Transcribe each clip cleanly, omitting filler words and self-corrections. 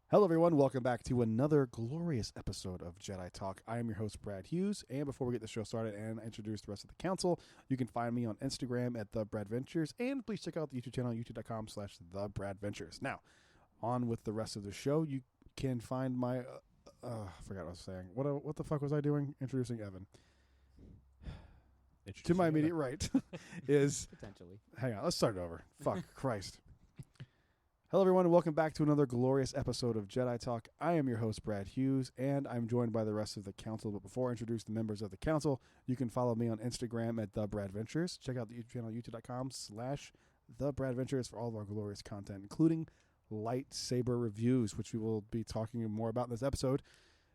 Hello, everyone. Welcome back to another glorious episode of Jedi Talk. I am your host, Brad Hughes. And before we get the show started and introduce the rest of the council, you can find me on Instagram at TheBradVentures. And please check out the YouTube channel, youtube.com/TheBradVentures. Now, on with the rest of the show. You can find my... I forgot what I was saying. What the fuck was I doing? Introducing Evan. To my immediate right is... Potentially. Hang on. Let's start it over. Fuck. Christ. Hello, everyone, and welcome back to another glorious episode of Jedi Talk. I am your host, Brad Hughes, and I'm joined by the rest of the council. But before I introduce the members of the council, you can follow me on Instagram at TheBradVentures. Check out the YouTube channel, youtube.com/TheBradVentures for all of our glorious content, including lightsaber reviews, which we will be talking more about in this episode.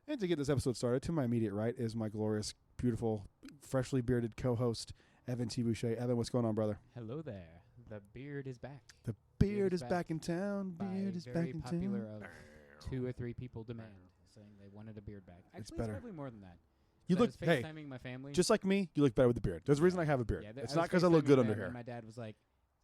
And to get this episode started, to my immediate right is my glorious, beautiful, freshly bearded co-host, Evan T. Boucher. Evan, what's going on, brother? Hello there. The beard is back. The beard is back in town. Beard is back in town. Very popular of 2 or 3 people demand, saying they wanted a beard back. Actually, it's probably more than that. You look, hey, FaceTiming my family. Just like me, you look better with the beard. There's a reason I have a beard. Yeah, it's not because I look good under here. My dad was like,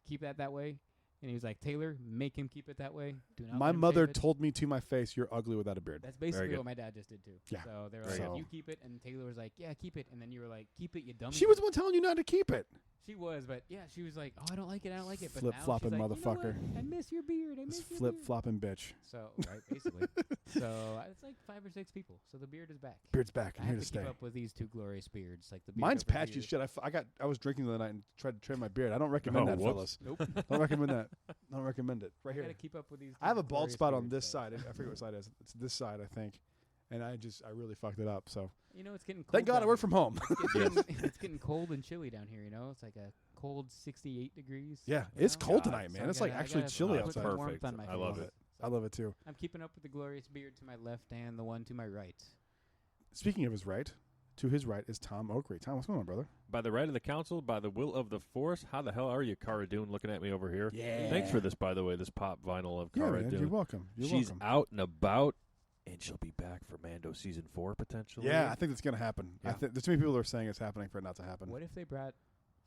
keep that way. And he was like, Taylor, make him keep it that way. Do not. My mother told me to my face, "You're ugly without a beard." That's basically what my dad just did too. Yeah. So they were like, you keep it, and Taylor was like, yeah, keep it, and then you were like, keep it, you dumb. She was the one telling you not to keep it. She was, but yeah, she was like, oh, I don't like it, But flip-flopping now she's like, motherfucker. You know what? I miss your beard. Flip-flopping bitch. So, right, basically. So it's like 5 or 6 people. So the beard is back. Beard's back. I'm here to stay. I have to keep up with these 2 glorious beards. Like the beard Mine's patchy as shit. I was drinking the other night and tried to trim my beard. I don't recommend that, fellas. Nope. Don't recommend that. Don't recommend it. Right here. I gotta keep up with these. I have a bald spot on this side. I forget what side it is. It's this side, I think. And I really fucked it up. So it's getting cold. Thank God I work from home. It's getting cold and chilly down here. It's like a cold 68 degrees. Yeah, it's cold tonight, man. So it's like actually chilly outside. Perfect. I love it. I love it too. I'm keeping up with the glorious beard to my left and the one to my right. Speaking of his right, to his right is Tom Oakrey. Tom, what's going on, brother? By the right of the council, by the will of the Force. How the hell are you, Cara Dune, looking at me over here? Yeah. Thanks for this, by the way, this pop vinyl of Cara Dune. You're welcome. She's out and about, and she'll be back for Mando Season 4, potentially. Yeah, I think that's going to happen. Yeah. There's too many people that are saying it's happening for it not to happen. What if they brought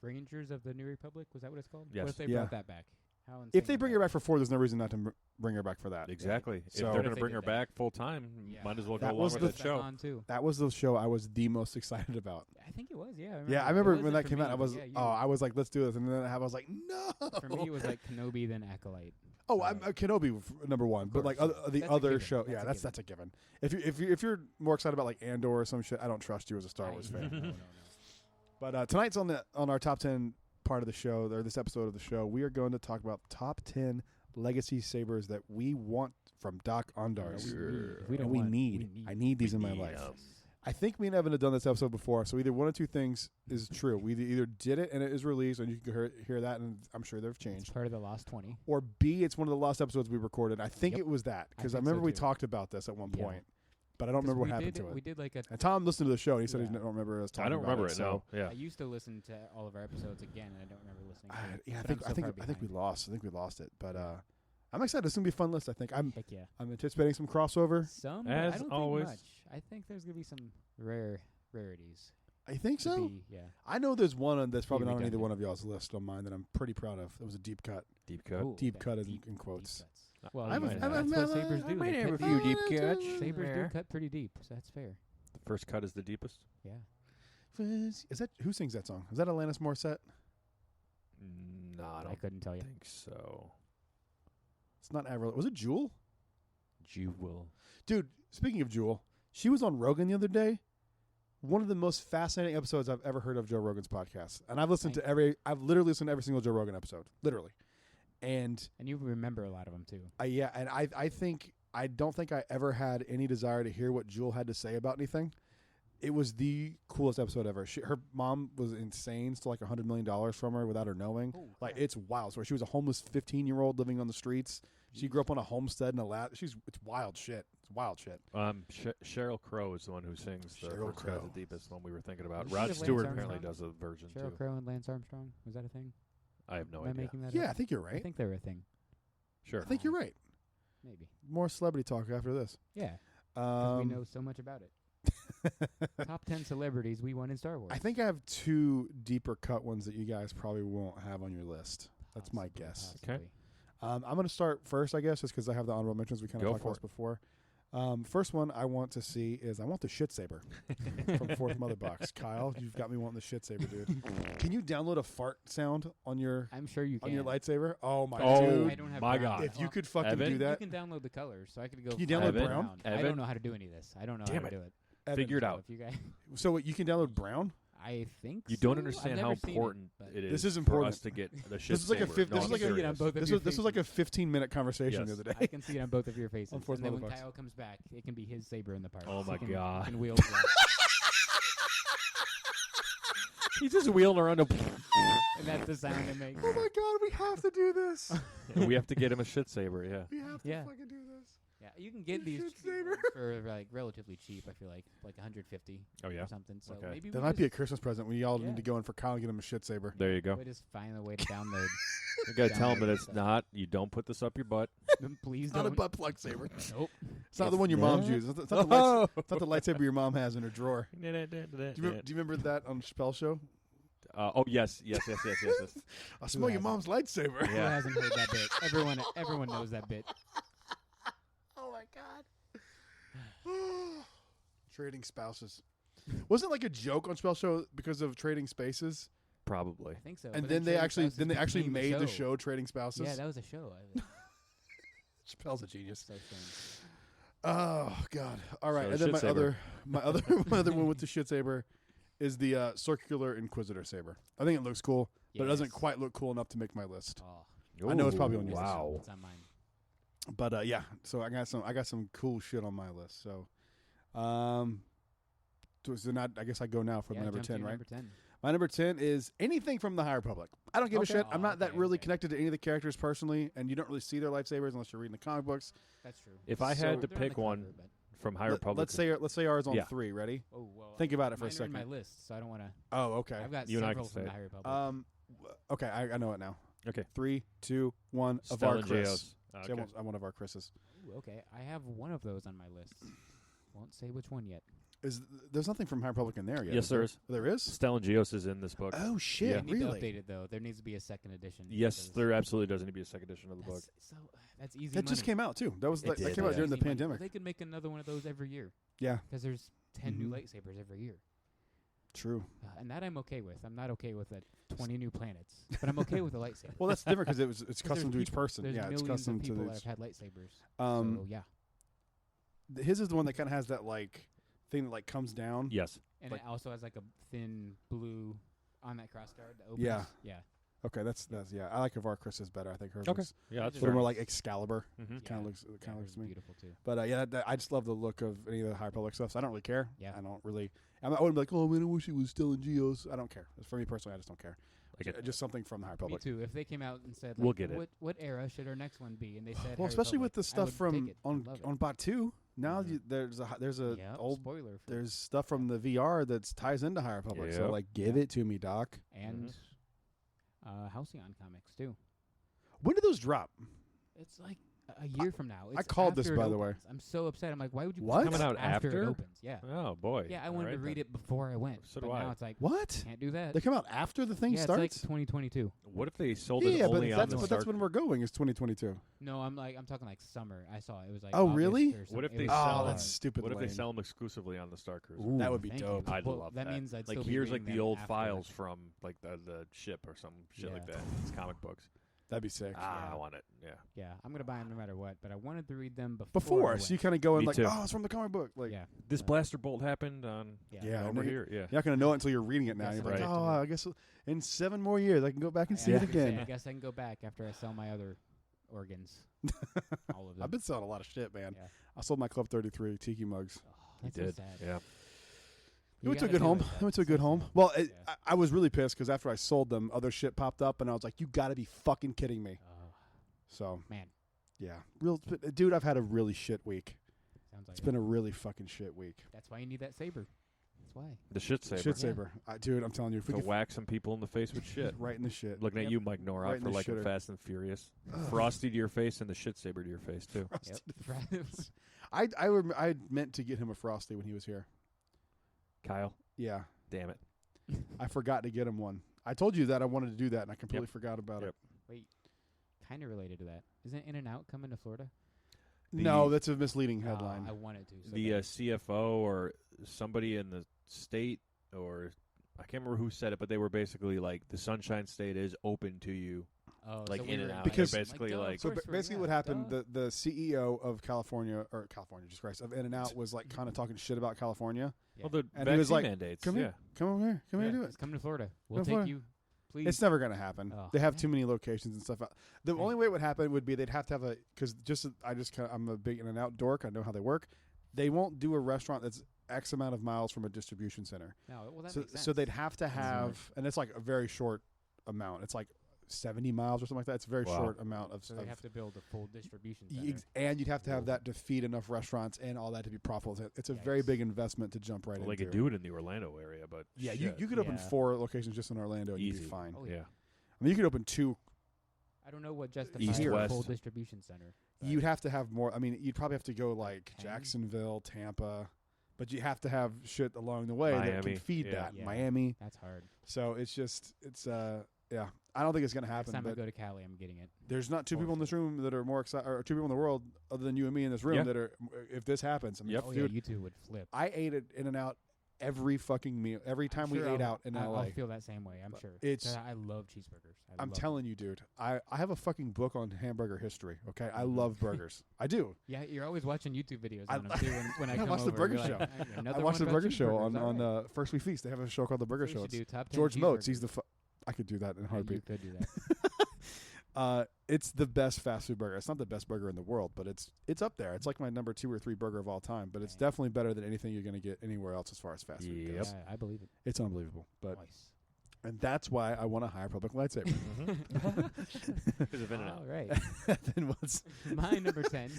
Rangers of the New Republic? Was that what it's called? Yes. What if they brought that back? How insane if they bring her back for 4, there's no reason not to bring her back for that. Exactly. So if they're going to bring her back full time, might as well go along with that show. That was the show I was the most excited about. I think it was, yeah. I remember when that came out. I was like, let's do this, and then I was like, no. For me, it was like Kenobi, then Acolyte. Oh, so. I'm Kenobi number 1, but like the other show, that's a given. If you're more excited about like Andor or some shit, I don't trust you as a Star Wars fan. No. But tonight's on our top 10 part of the show, or this episode of the show. We are going to talk about top 10 legacy sabers that we want from Doc Ondars. I need these in my life. I think me and Evan have done this episode before, so either one of 2 things is true. We either did it and it is released, and you can hear that, and I'm sure they've changed. It's part of the last 20. Or B, it's one of the last episodes we recorded. I think it was that, because I remember we talked about this at one point, but I don't remember what happened to it. We did like a... And Tom listened to the show, and he said he don't remember us talking about it. I don't remember it, no. Yeah. I used to listen to all of our episodes again, and I don't remember listening to it. I think we lost. I think we lost it, but... I'm excited. This is going to be a fun list, I think. I'm anticipating some crossover. As I don't always. think much. I think there's going to be some rarities. I think so? Yeah. I know there's one that's probably not on either one of y'all's list on mine that I'm pretty proud of. It was a deep cut. Deep cut? Ooh, deep cut in quotes. Well, that's what sabers do. I might have a few deep cuts. Sabers do cut pretty deep, so that's fair. The first cut is the deepest? Yeah. Is that who sings that song? Is that Alanis Morissette? No, I couldn't tell you. think so. It's not Avril. Was it Jewel? Jewel. Dude, speaking of Jewel, she was on Rogan the other day. One of the most fascinating episodes I've ever heard of Joe Rogan's podcast. And I've literally listened to every single Joe Rogan episode. Literally. And you remember a lot of them too. And I don't think I ever had any desire to hear what Jewel had to say about anything. It was the coolest episode ever. Her mom was insane, stole like $100 million from her without her knowing. Oh, it's wild. So she was a homeless 15-year-old living on the streets. She grew up on a homestead in a lab. It's wild shit. It's wild shit. Sheryl Crow is the one who sings the Sheryl first Crow. cut, the deepest one we were thinking about. Was Rod it Stewart Lance apparently Armstrong? does a version too. Sheryl Crow and Lance Armstrong? Was that a thing? I have no Am I idea. making that Yeah, up? I think you're right. I think they were a thing. Sure. I think you're right. Maybe. More celebrity talk after this. Yeah. Because we know so much about it. Top 10 celebrities we want in Star Wars. I think I have 2 deeper cut ones that you guys probably won't have on your list. That's my guess. Okay. I'm going to start first, I guess, just because I have the honorable mentions we kind of talked about before. First one I want to see is I want the shit saber from Fourth Mother Box. Kyle, you've got me wanting the shit saber, dude. Can you download a fart sound on your? I'm sure you can. On your lightsaber. Oh my dude! I don't have my brown. God! If you could fucking Evan? do that, you can download the colors, so I could go. Can you download brown? I don't know how to do any of this. I don't know how to do it. Evan, figure it out. If you guys, so you can download brown. I think you so. don't understand how important it is. This is important for us to get the shit. This is like a this was like a 15-minute conversation the other day. I can see it on both of your faces. On Fourth and then Mother when Box. Kyle comes back, it can be his saber in the park. Oh my God! He can wield it. He's just wheeling around. And that's the sound it makes. Oh my God! We have to do this. We have to get him a shit saber. Yeah. We have to fucking do this. Yeah, you can get these for like relatively cheap. I feel like 150. Oh yeah. Or something. So maybe that might be a Christmas present when y'all need to go in for Kyle and get him a shit saber. There you go. We just find a way to download. You gotta tell him that it's not. You don't put this up your butt. Please don't. Not a butt plug saber. Nope. It's not the one your mom's uses. It's not the lightsaber your mom has in her drawer. Do you remember that on Spell Show? Oh yes. I smell your mom's lightsaber. Who hasn't heard that bit? Everyone knows that bit. Oh my God. Trading spouses. Wasn't it like a joke on Spell Show because of trading spaces? Probably. I think so. And then they actually made the show Trading Spouses. Yeah, that was a show. Spell's a genius. So strange. Oh God! All right, So and then my other one with the shit saber is the circular Inquisitor saber. I think it looks cool, but it doesn't quite look cool enough to make my list. Oh. I know it's probably on yours. Wow. It's on mine. But yeah, so I got some cool shit on my list. So, I guess I go now for my number 10, right? Number 10. My number 10 is anything from the High Republic. I don't give a shit. I'm not that really connected to any of the characters personally, and you don't really see their lightsabers unless you're reading the comic books. That's true. If I had to pick one from High Republic, let's say ours on 3. Ready? Oh well. Think about it for a second. Mine are in my list, so I don't want to. Oh, okay. I've got You and I several can from say the High Republic. Okay, I know it now. Okay. 3, 2, 1. Stella Avar Chris. Geos. Okay. I want Avar Chris's. Ooh, okay, I have one of those on my list. Won't say which one yet. There's nothing from High Republic in there yet? Yes, there is. There is? Stellan Geos is in this book. Oh shit! Yeah. They need really? to update it though. There needs to be a second edition. Yes, there absolutely does need to be a second edition of the book. So that's easy. That just came out too. That came out during the pandemic. They could make another one of those every year. Yeah, because there's 10 new lightsabers every year. True. And that I'm okay with. I'm not okay with that 20 new planets, but I'm okay with the lightsaber. Well, that's different because it's custom to each person. There's It's custom of to people each. that have had lightsabers. So yeah. His is the one that kind of has that like thing that like comes down. Yes. And like, it also has like a thin blue on that crossguard that opens. Yeah. Yeah. Okay, that's yeah. I like Avar Chris's better. I think hers. Okay. Is Yeah, that's a little more like Excalibur. Mm-hmm. Looks to me beautiful too. But yeah, I just love the look of any of the High Republic stuff. So I don't really care. Yeah. I don't really. I wouldn't be like, oh man, I wish it was still in Geos. I don't care. For me personally, I just don't care. Like just something from the High Republic. Me too. If they came out and said, like, we'll get it. What era should our next one be? And they said, well, especially with the stuff from on Bot 2. Now Mm-hmm. there's a old spoiler. There's stuff from the VR that ties into High Republic. So like, give it to me, Doc. And Halcyon comics too. When do those drop? It's like a year from now. It's I called this, by the way. I'm so upset. I'm like, why would you? What? Coming out after it opens? Yeah. Oh boy. Yeah, I wanted to read it before I went. So but do I. Now it's like, what? Can't do that. They come out after the thing starts. It's like 2022. What if they sold it only on the but that's when we're going. Is 2022. No, I'm talking like summer. I saw it was like. Oh, August really? What if they sell? Oh, that's stupid. What if they sell them exclusively on the Star Cruiser? Ooh, that would be dope. I'd love that. That means I'd like still be here's like reading the old them files from like the ship or some shit like that. It's comic books. That'd be sick. I want it. Yeah. Yeah, I'm gonna buy them no matter what. But I wanted to read them before. So you kind of go in like, too. oh, it's from the comic book. Like, this blaster bolt happened on over here. Yeah. You're not gonna know it until you're reading it now. You're like, oh, I guess in 7 more years I can go back and see it again. I guess I can go back after I sell my other organs. All of them. I've been selling a lot of shit, man. Yeah. I sold my Club 33 Tiki mugs. Oh, that's you did. So sad. Yeah. It went to a good home. It went to a good home. Well, I was really pissed because after I sold them, other shit popped up, and I was like, you got to be fucking kidding me. So, man. Yeah. Dude, I've had a really shit week. Sounds like it's been a really fucking shit week. That's why you need that saber. That's why. The shit saber. Shit saber. Dude, I'm telling you. If we could whack some people in the face with shit. Right in the shit. Looking at you, Mike Nora, right for like Fast and Furious. Frosty to your face and the shit saber to your face, too. I meant to get him a Frosty when he was here. Kyle? Yeah. Damn it. I forgot to get him one. I told you that I wanted to do that, and I completely forgot about it. Wait. Kind of related to that. Isn't In-N-Out coming to Florida? No, that's a misleading headline. I wanted to. So The bad. CFO or somebody in the state, or I can't remember who said it, but they were basically like, the Sunshine State is open to you. Oh, like so in we and were out. Because- They're basically like, So basically, what happened? The CEO of California, Jesus Christ, of In-N-Out was like kind of talking shit about California. Yeah. well, the And he was vaccine like, mandates. Come yeah. here, come over here, come here, do it. It's coming to Florida. We'll Come to take Florida. you. Please. It's never going to happen. Oh, they have man. too many locations and stuff. The Yeah. only way it would happen would be they'd have to have because I'm a big In-N-Out dork. I know how they work. They won't do a restaurant that's X amount of miles from a distribution center. No, well, that So, makes sense. so they'd have to That's have, and it's like a very short amount. It's like 70 miles or something like that. It's a very Wow. short amount of. So they have to build a full distribution center. And you'd have to have that to feed enough restaurants and all that to be profitable. It's a very Yikes. big investment to jump right Well, into. they could do it in the Orlando area, but Yeah, shit. you could open Yeah. 4 locations just in Orlando and you'd Easy. be fine. Oh, yeah. I mean, you could open 2. I don't know what justifies East, a west. full distribution center. but You'd have to have more. I mean, you'd probably have to go like Penn? Jacksonville, Tampa, but you have to have shit along the way that Miami, can feed yeah. that. Yeah. Miami. That's hard. So yeah. I don't think it's gonna Next happen. time I But go to Cali, I'm getting it. there's not 2 Or- people in this room that are more excited, or 2 people in the world other than you and me in this room Yeah. that are. If this happens, I mean, Yep. Oh dude, yeah, you two would flip. I ate it In-N-Out every fucking meal. Every time we Sure ate I'll- out in I'll LA. feel that same way. I'm But sure. it's- 'Cause I love cheeseburgers. I'm telling you, dude. I have a fucking book on hamburger history. Okay, I Mhm. love burgers. I do. Yeah, you're always watching YouTube videos I- on them too. When I I come watch the over, Burger you're Show. like, I another watched the one about burger show cheeseburgers, on all right. First We Feast. They have a show called the Burger We Show. should It's do top 10 George Motes. He's cheeseburgers. I could do that in a Yeah, heartbeat. You could do that. It's the best fast food burger. It's not the best burger in the world, but it's up there. It's like my number 2 or 3 burger of all time. But it's Dang. definitely better than anything you're going to get anywhere else as far as fast food Yep. goes. Yeah, I believe it. It's unbelievable. But Nice. and that's why I want a High Republic lightsaber. Because of In-N-Out. All right. Then what's My number 10.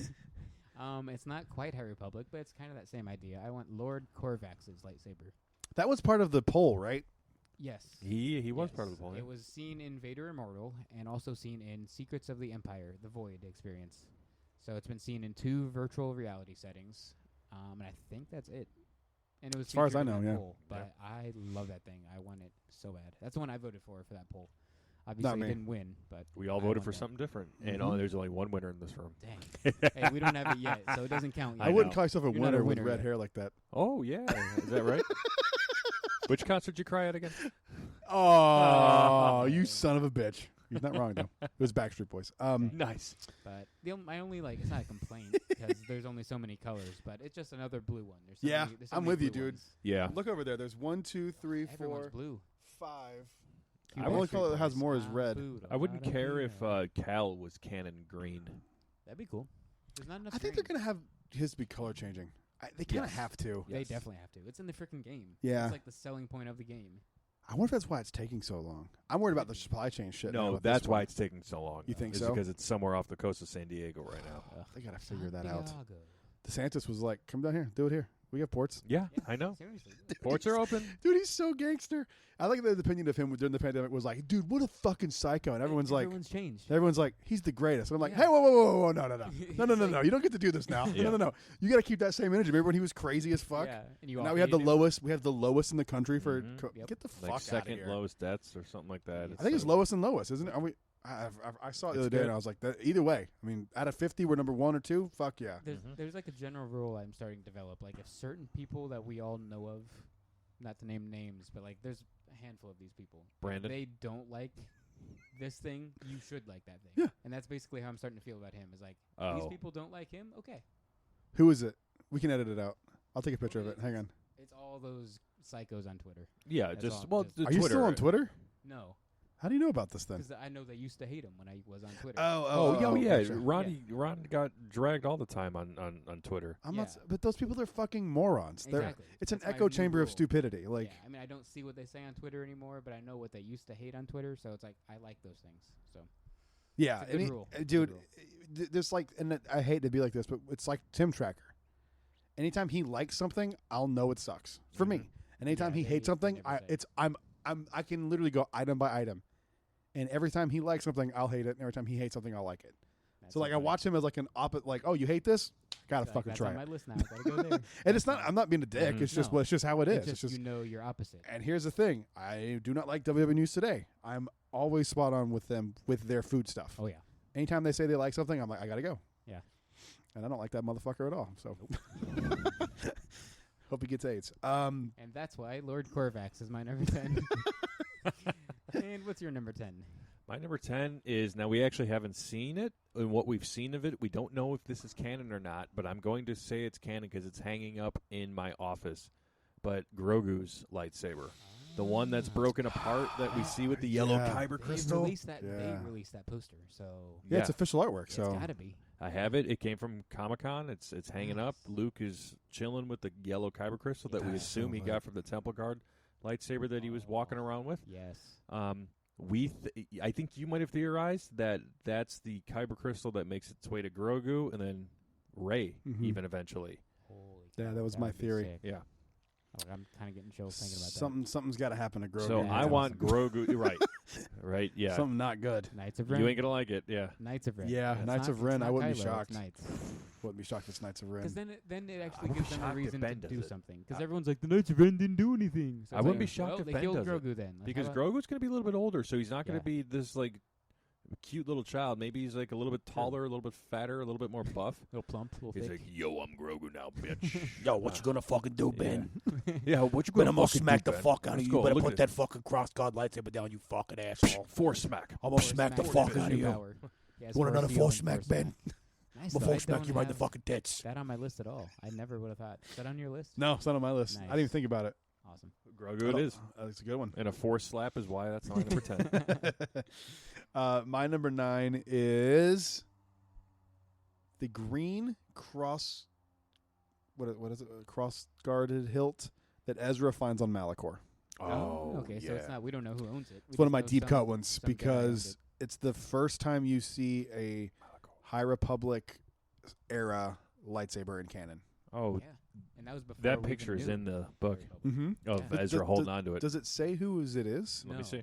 It's not quite High Republic, but it's kind of that same idea. I want Lord Corvax's lightsaber. that was part of the poll, right? Yes. He was Yes. part of the poll. It was seen in Vader Immortal and also seen in Secrets of the Empire, the Void experience. So it's been seen in 2 virtual reality settings, and I think that's it. And it was As far as featured I in know, that yeah. poll, but I love that thing. I want it so bad. That's the one I voted for that poll. Obviously, me. it didn't win, but We all I voted want for that. something different, Mhm. and there's only one winner in this room. Dang. Hey, we don't have it yet, so it doesn't count yet. I wouldn't know. call yourself a You're not a winner with winner red yet. hair like that. Oh yeah, is that right? Which concert did you cry at again? Oh, you son of a bitch. He's not wrong though. It was Backstreet Boys. Nice. But my only it's not a complaint because there's only so many colors, but it's just another blue one. There's so Yeah, many, there's so I'm many with you, blue dude. ones. Yeah. Look over there. There's 1, 2, 3, Everyone's 4, blue. 5. I The only would- color that has more is I'm red. blue, I wouldn't don't care wanna if be Cal was Kanan green. That'd be cool. There's not enough. I think they're screen. gonna have his be color changing. They kind of Yes. have to. They Yes. definitely have to. It's in the freaking game. Yeah. It's like the selling point of the game. I wonder if that's why it's taking so long. I'm worried about the supply chain shit. now No, with that's this why one. it's taking so long. You think It's so? because it's somewhere off the coast of San Diego right now. They gotta figure that out. Santiago. DeSantis was like, "Come down here, do it here. We have ports." Yeah, Yeah, I know. Seriously. Ports are open. Dude, he's so gangster. I like the opinion of him during the pandemic was like, "Dude, what a fucking psycho," and everyone's changed. like, "He's the greatest." And I'm like, Yeah. "Hey, whoa, no, He's no, like- you don't get to do this now. Yeah. No. You got to keep that same energy." Remember when he was crazy as fuck? Yeah. And you And all now we have the hated him. lowest. We have the lowest in the country for. Mhm. Yep. Get the fuck Like out of second here. lowest deaths or something like that. I think it's lowest and lowest, isn't it? Are we? I saw it the It's other day, good. and I was like, either way. I mean, out of 50, we're number 1 or 2. Fuck yeah. There's like a general rule I'm starting to develop. Like if certain people that we all know of, not to name names, but like there's a handful of these people. If Brandon. they don't like this thing, you should like that thing. Yeah. And that's basically how I'm starting to feel about him. Is like Oh. these people don't like him. Okay. Who is it? We can edit it out. I'll take a picture of it. Hang on. It's all those psychos on Twitter. Yeah, That's just all. well, Just- the Are you still on Twitter? No, How do you know about this then? because I know they used to hate him when I was on Twitter. Oh, yeah. gotcha. Ron got dragged all the time on Twitter. I'm Yeah. not. But those people are fucking morons. Exactly. It's an That's my echo new chamber of rule. stupidity. Like, yeah, I mean, I don't see what they say on Twitter anymore, but I know what they used to hate on Twitter. So it's like I like those things. So yeah, It's a good and rule. dude. Good rule. There's like, and I hate to be like this, but it's like Tim Tracker. Anytime he likes something, I'll know it sucks for me. And anytime Yeah, he hates they something, never say. I can literally go item by item. And every time he likes something, I'll hate it. And every time he hates something, I'll like it. That's So like I funny. watch him as like an like, oh, you hate this? Gotta Like, fucking that's try on it. my list now. Gotta go there. And it's not. I'm not being a dick. Mhm. It's just. No. Well, it's just how it is. It's It's just just. you know your opposite. And here's the thing. I do not like WWE News Today. I'm always spot on with them with their food stuff. Oh yeah. anytime they say they like something, I'm like, I gotta go. Yeah. And I don't like that motherfucker at all. So hope he gets AIDS. And that's why Lord Corvax is my number 10. And what's your number 10? My number 10 is, now we actually haven't seen it, and what we've seen of it, we don't know if this is canon or not, but I'm going to say it's canon because it's hanging up in my office. But Grogu's lightsaber. The one that's broken apart that we see with the yellow kyber crystal. They released that poster, so yeah, it's official artwork. So it's gotta be. I have it. It came from Comic-Con. It's hanging up. Luke is chilling with the yellow kyber crystal that we assume he got from the Temple Guard lightsaber that he was walking around with. Yes. I think you might have theorized that that's the kyber crystal that makes its way to Grogu and then Rey even eventually. Yeah, that was my theory. Yeah. Oh, I'm kind of getting chills thinking about that. Something's got to happen to Grogu. So I want Grogu. Right, yeah. Something not good. Knights of Ren. You ain't gonna like it, yeah. Knights of Ren. Yeah, Knights of Ren. I wouldn't be Kylo, shocked. it's Knights. Wouldn't be shocked if it's Knights of Ren. Because then it actually wouldn't gives be them a shocked if reason to Ben do does it. something. Because everyone's like, the Knights of Ren didn't do anything. So I wouldn't be shocked if they Ben killed does Grogu it. then. Like, Because how about- Grogu's gonna be a little bit older, so he's not gonna Yeah. be this like cute little child. Maybe he's like a little bit taller, a little bit fatter, a little bit more buff. little plump, little He's thick. like, yo, I'm Grogu now, bitch. Yo, what you gonna fucking do, Ben? Yeah, what you Ben, gonna I'm gonna fucking smack do, the Ben? fuck out of Let's you. go. You better Look put at that fucking cross-guard lightsaber down, you fucking asshole. Force smack. I'm gonna smack the fuck out of you. Yes, You want another Force force healing, smack, Ben? Nice. I'm though. gonna I force smack don't you right in the have fucking tits. that on my list at all. I never would have thought. Is that on your list? No, it's not on my list. I didn't even Nice. think about it. Awesome. Grogu it is. That's a good one. And a force slap is why that's my number 10. My number 9 is the green cross. What is it? Cross-guarded hilt that Ezra finds on Malachor. Okay. So it's not. We don't know who owns it. It's one of my deep cut ones because it's the first time you see a High Republic era lightsaber in canon. Oh, Yeah. And that was before that we picture even is knew in the book Mm-hmm. of Yeah. Ezra holding on to it. Does it say whose it is? Let me No. see.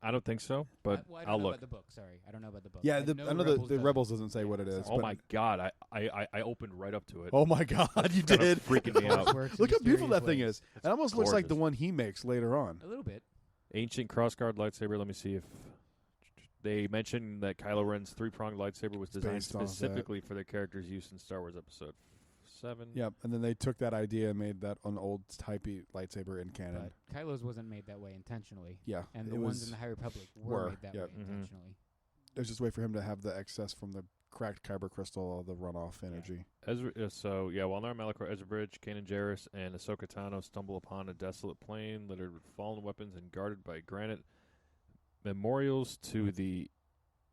I don't think so, but I don't I'll know look. about the book. Sorry, I don't know about the book. Yeah, I know the Rebels doesn't say what it is. Oh but- my god, I opened right up to it. Oh my God, you Kinda did. freaking me out. Look how beautiful that thing is. It almost looks like the gorgeous. one he makes later on. A little bit. Ancient crossguard lightsaber. Let me see if they mentioned that Kylo Ren's three-pronged lightsaber was designed based off that. specifically for the character's use in Star Wars Episode 7. Yep, and then they took that idea and made that an old typey lightsaber in canon. But Kylo's wasn't made that way intentionally. Yeah, And it the ones was- in the High Republic were made that yep. way intentionally. It was just a way for him to have the excess from the cracked kyber crystal, the runoff energy. Ezra, while they're on Malachor, Ezra Bridge, Kanan Jarrus, and Ahsoka Tano stumble upon a desolate plain littered with fallen weapons and guarded by granite memorials to the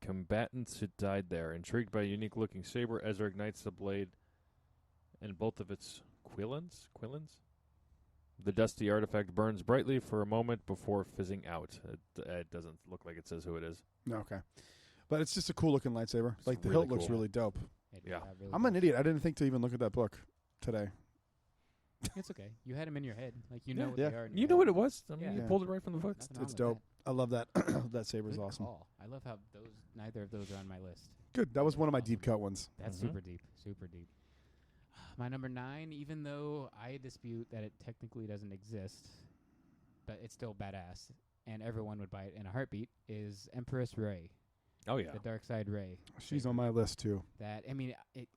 combatants who died there. Intrigued by a unique-looking saber, Ezra ignites the blade and both of its quillins? The dusty artifact burns brightly for a moment before fizzing out. It doesn't look like it says who it is. No, okay. But it's just a cool looking lightsaber. It's Like the really hilt looks cool. really dope. Yeah. Really I'm an idiot. I didn't think to even look at that book today. It's okay. You had them in your head. Like, you know what Yeah. they are. in You your know head. what it was? I mean, Yeah. you pulled it right from the book. Nothing wrong It's with dope. I love that. That saber's Good awesome. call. I love how neither of those are on my list. Good. That was one of my Awesome. deep cut ones. That's Mhm. super deep. Super deep. My number 9, even though I dispute that it technically doesn't exist, but it's still badass, and everyone would buy it in a heartbeat, is Empress Rey, Oh, yeah. the Dark Side Rey. She's on my list too. That, I mean, it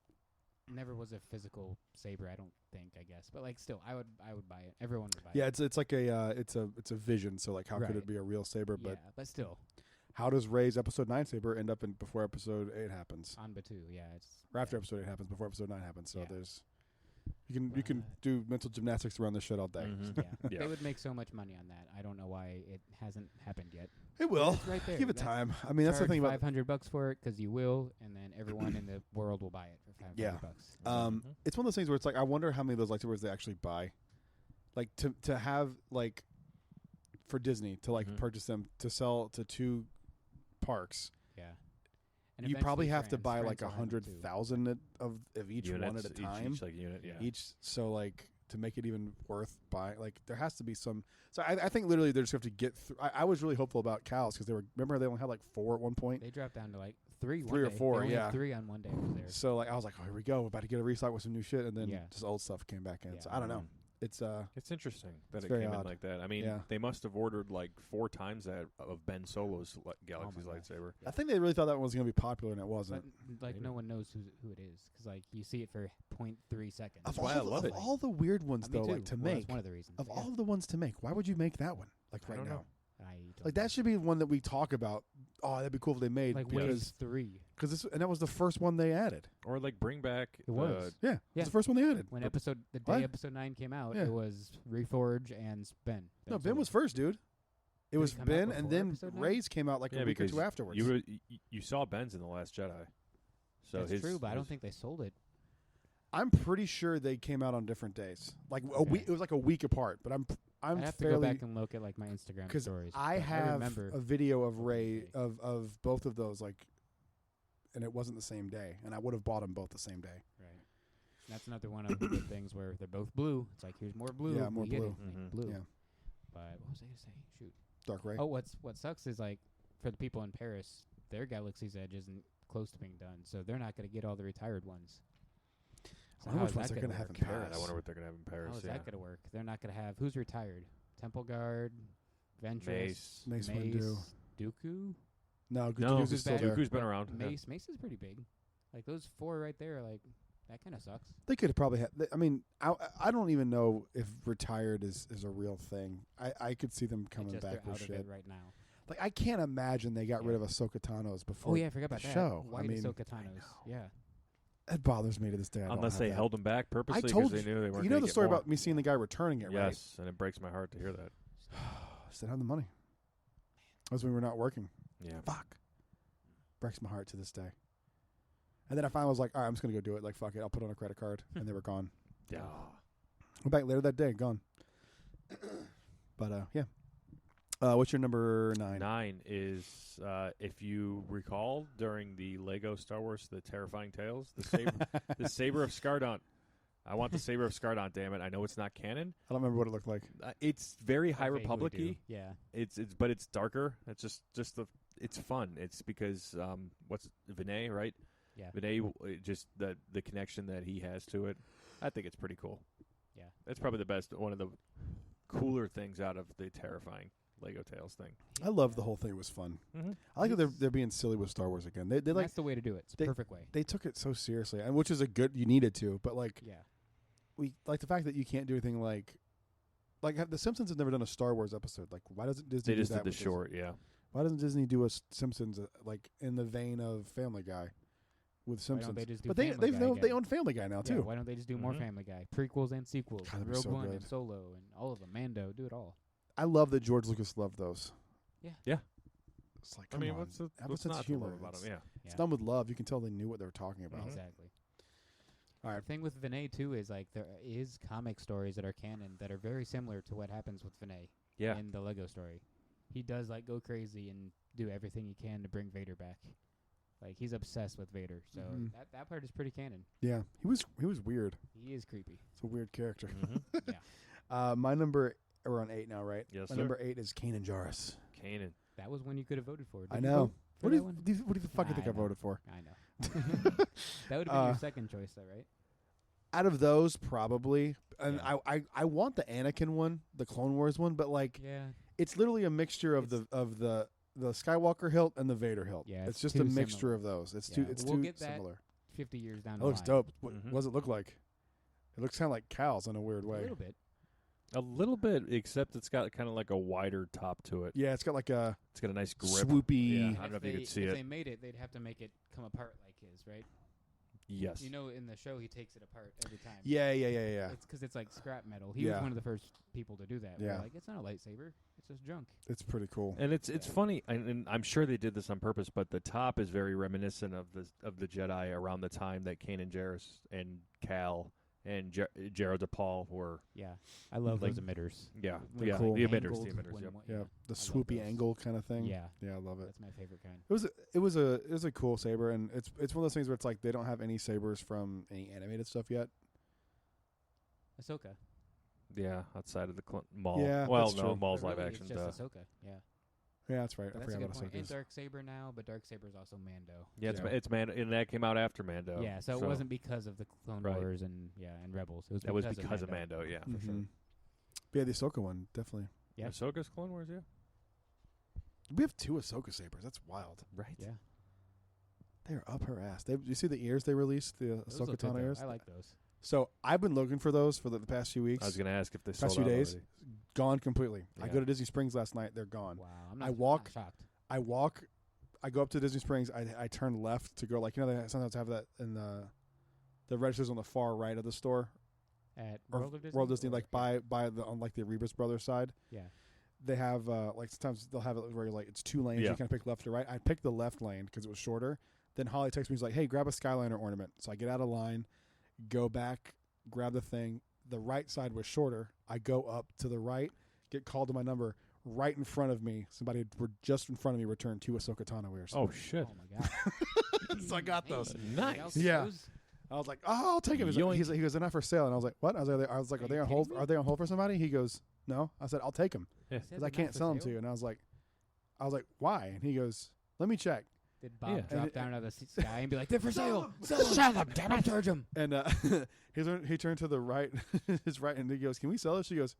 never was a physical saber, I don't think, I guess, but like still, I would buy it. Everyone would buy Yeah, it. it's like it's a vision. So like, how could Right. it be a real saber? But Yeah, but still, how does Rey's episode 9 saber end up in before episode 8 happens? on Batu, yeah, it's Or after yeah. episode 8 happens, before episode 9 happens. So Yeah. there's you can But- do mental gymnastics around this shit all day. Mhm. Yeah. Yeah. They would make so much money on that. I don't know why it hasn't happened yet. It will. It's right there. Give it That's- time. I mean, that's the thing about $500 for it because you will, and then everyone in the world will buy it for $500. Yeah. bucks. Mhm. it's one of those things where it's like I wonder how many of those lightsabers they actually buy. Like to have like for Disney to like Mhm. purchase them to sell to 2 parks. Yeah. And You probably eventually have to buy France like will have them too. 100,000 of each one Units, at a time. Each like unit, yeah. So like to make it even worth buying, like there has to be some. So I think literally they just have to get through. I was really hopeful about cows because they only had like 4 at one point. They dropped down to like 3 one 3 or day. 4, They only had yeah. 3 on one day I was there. So like I was like, oh, here we go, we're about to get a restock with some new shit, and then Yeah. just old stuff came back in. Yeah. So I don't know. It's interesting that it's it very came in odd. like that. I mean, Yeah. they must have ordered like 4 times that of Ben Solo's Galaxy's gosh. lightsaber. I think they really thought that one was going to be popular, and it wasn't. But like Maybe. no one knows who it is because like you see it for 0.3 seconds. Of why all I love of it. all the weird ones, Me though, too. like to Well, make, that's one of the reasons. of yeah. all of the ones to make, why would you make that one? Like I right don't now, know. I don't like know. that should be one that we talk about. Oh, that'd be cool if they made like because Wave 3 and that was the first one they added. Or like bring back It was. Yeah, Yeah. it's the first one they added. when But- the day What? episode 9 came out. Yeah. It was Reforge and Ben. No, Ben Solo. was first, dude. It Did was it come out Ben, and before then episode 9? Ray's came out like Yeah, a week or because two afterwards. you saw Ben's in The Last Jedi. So That's his, true, but I don't his- think they sold it. I'm pretty sure they came out on different days. Like a Okay. week, it was like a week apart. But I'm I have to fairly go back and look at like my Instagram because stories. I but have remember a video of what Ray day. of both of those like, and it wasn't the same day, and I would have bought them both the same day. Right. That's another one of the good things where they're both blue. It's like here's more blue. Yeah, more we get blue. it, like, Mhm. blue. Yeah. But what was I gonna say? Shoot. Dark Ray. Oh, what sucks is like for the people in Paris, their Galaxy's Edge isn't close to being done, so they're not gonna get all the retired ones. So I wonder how which is ones that they're gonna have work? in God, Paris. I wonder what they're gonna have in Paris. How is yeah. that gonna work? They're not gonna have who's retired? Temple Guard, Ventress, Mace. Mace Windu. Dooku. No, No, Dooku's is still there. Dooku's been around. yeah. Mace is pretty big. Like those 4 right there, like that kind of sucks. They could have probably had. I mean, I don't even know if retired is a real thing. I could see them It's coming just back they're with out shit. of it right now. Like I can't imagine they got rid Yeah. of Ahsoka Tano's before. Oh yeah, I forgot about the that. show. White I mean, Ahsoka Tano's. Yeah. it bothers me to this day. I don't Unless have they that. held him back purposely told because they you- knew they weren't You know gonna the get story more. about me seeing the guy returning it, right? Yes, and it breaks my heart to hear that. Just didn't have the money. That's when we were not working. Yeah. Fuck. Breaks my heart to this day. And then I finally was like, all right, I'm just going to go do it. Like, fuck it. I'll put it on a credit card. And they were gone. Yeah. Went back later that day, gone. But, yeah. What's your number 9? 9 is, if you recall, during the Lego Star Wars: The Terrifying Tales, the Saber of Skardant. I want the Saber of Skardant. Damn it! I know it's not canon. I don't remember what it looked like. It's very High Vaguely Republic-y. do. Yeah. But it's darker. It's just the. It's fun. It's because what's Vinay, right? Yeah. Vinay, just the connection that he has to it. I think it's pretty cool. Yeah. That's probably the best. One of the cooler things out of the terrifying Lego Tales thing. I love the whole thing. It was fun. Mm-hmm. I like that they're being silly with Star Wars again. They And like that's the way to do it. It's they- a perfect way. they took it so seriously, and which is a good. You needed to, but like Yeah. we like the fact that you can't do anything like the Simpsons have never done a Star Wars episode. Like why doesn't Disney? They do just that did the with this? short, yeah. Why doesn't Disney do a Simpsons like in the vein of Family Guy with Why Simpsons? don't they just do But they Family Guy they again? own Family Guy now Yeah, too. why don't they just do more Mhm. Family Guy? Prequels and sequels. God, that'd be Rogue so One good. and Solo and all of them. Mando. Do it all. I love that George Lucas loved those. Yeah. Yeah. It's like I come mean, on. what's Have a what's sense not of to humor. love about It's- them? Yeah. Yeah. It's done with love. You can tell they knew what they were talking about. Mhm. Exactly. All right. The thing with Vinay too is like there is comic stories that are canon that are very similar to what happens with Vinay Yeah. in the Lego story. He does like go crazy and do everything he can to bring Vader back. Like he's obsessed with Vader, so Mhm. that part is pretty canon. Yeah, he was weird. He is creepy. It's a weird character. Mm-hmm. My number we're on 8 now, right? Yes, My sir. number 8 is Kanan Jarrus. Kanan. That was one you could have voted for. I Did you know. vote for What do that you, one? what do you fuck you think I I know. voted for? I know. That would have been your second choice, though, right? Out of those, probably. And Yeah. I want the Anakin one, the Clone Wars one, but like Yeah. it's literally a mixture of the Skywalker hilt and the Vader hilt. Yeah, it's it's just a too mixture similar. of those. It's Yeah, too it's we'll too get that similar. 50 years down It the looks line. dope. What Mhm. does it look like? It looks kind of like cows in a weird A way. little bit. A little bit, except it's got kind of like a wider top to it. Yeah, it's got like a It's got a nice grip. swoopy. Yeah. I don't know if you could see if it. they made it, they'd have to make it come apart like his, right? Yes. You know, in the show, he takes it apart every time. Yeah. It's because it's like scrap metal. He Yeah. was one of the first people to do that. Yeah. We're like, it's not a lightsaber. It's just junk. It's pretty cool. And it's funny, and I'm sure they did this on purpose, but the top is very reminiscent of the Jedi around the time that Kanan Jarrus and Cal and Gerald DePaul were. Yeah. I love Like- those emitters. Yeah, When yeah, Cool. the emitters, angled, the emitters. when Yep. what- Yeah, the I love swoopy those. angle kind of thing. Yeah. I love it. That's my favorite kind. It was a cool saber, and it's one of those things where it's like they don't have any sabers from any animated stuff yet. Ahsoka. Yeah, outside of the Maul. Yeah, well, that's no, true. Maul's But live really, action. It's just Ahsoka. Yeah. Yeah, that's right. But I that's a forgot good about point. And Ahsoka's. Dark Saber now, but Dark Saber is also Mando. Yeah, Yeah. it's Mando, and that came out after Mando. Yeah, so it wasn't because of the Clone Right. Wars and Rebels. It was That was because because of Mando. Yeah, for sure. Mhm. But yeah, the Ahsoka one definitely. Yeah. Ahsoka's Clone Wars. Yeah, We have 2 Ahsoka sabers. That's wild. right. Yeah, They are up her ass. You see the ears they released, the those look Ahsoka good, Tano though. ears. I like those. So I've been looking for those for the past few weeks. I was gonna ask if they Past sold few out days. already. Gone completely. I Yeah. go to Disney Springs last night. They're gone. Wow, I walk- I'm shocked. I go up to Disney Springs. I turn left to go, like, they sometimes have that in the registers on the far right of the store. At Or World Disney, like by the on like the Rebus Brothers side. Yeah. They have like sometimes they'll have it where like it's 2 lanes. Yeah. You kind of pick left or right. I picked the left lane because it was shorter. Then Holly texts me. He's like, "Hey, grab a Skyliner ornament." So I get out of line, go back, grab the thing. The right side was shorter. I go up to the right, get called to my number. Right in front of me, somebody just in front of me returned 2 Ahsoka Tano ears. Oh shit! Oh my god. So I got those. Hey, Nice. anybody else Yeah. those? I was like, "Oh, I'll take them." Yoink. He goes, "They're not for sale." And I was like, "What?" I was like, Are "Are they you on hold? kidding me? Are they on hold for somebody?" He goes, "No." I said, "I'll take them Yeah. Says because they're I can't not for sell them to sale? you." And I was like, "Why?" And he goes, "Let me check." Did Bob Yeah. And drop it- down out of the sky and be like, "They're for sale"? Sell them, damn I'll it. charge them. And he turned to the right, his right, and he goes, "Can we sell it?" She goes,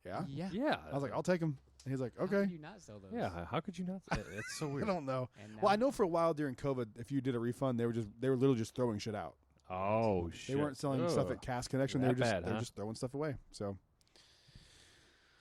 "Yeah." Yeah. Yeah. I was like, "I'll take them." And he's like, How "Okay." could you not sell those? Yeah. How could you not? It's so I weird. don't know. And Well, I now- know for a while during COVID, if you did a refund, they were literally just throwing shit out. Oh shit! They weren't selling stuff Ugh. at Cast Connection. That They bad, were huh? just throwing stuff away. So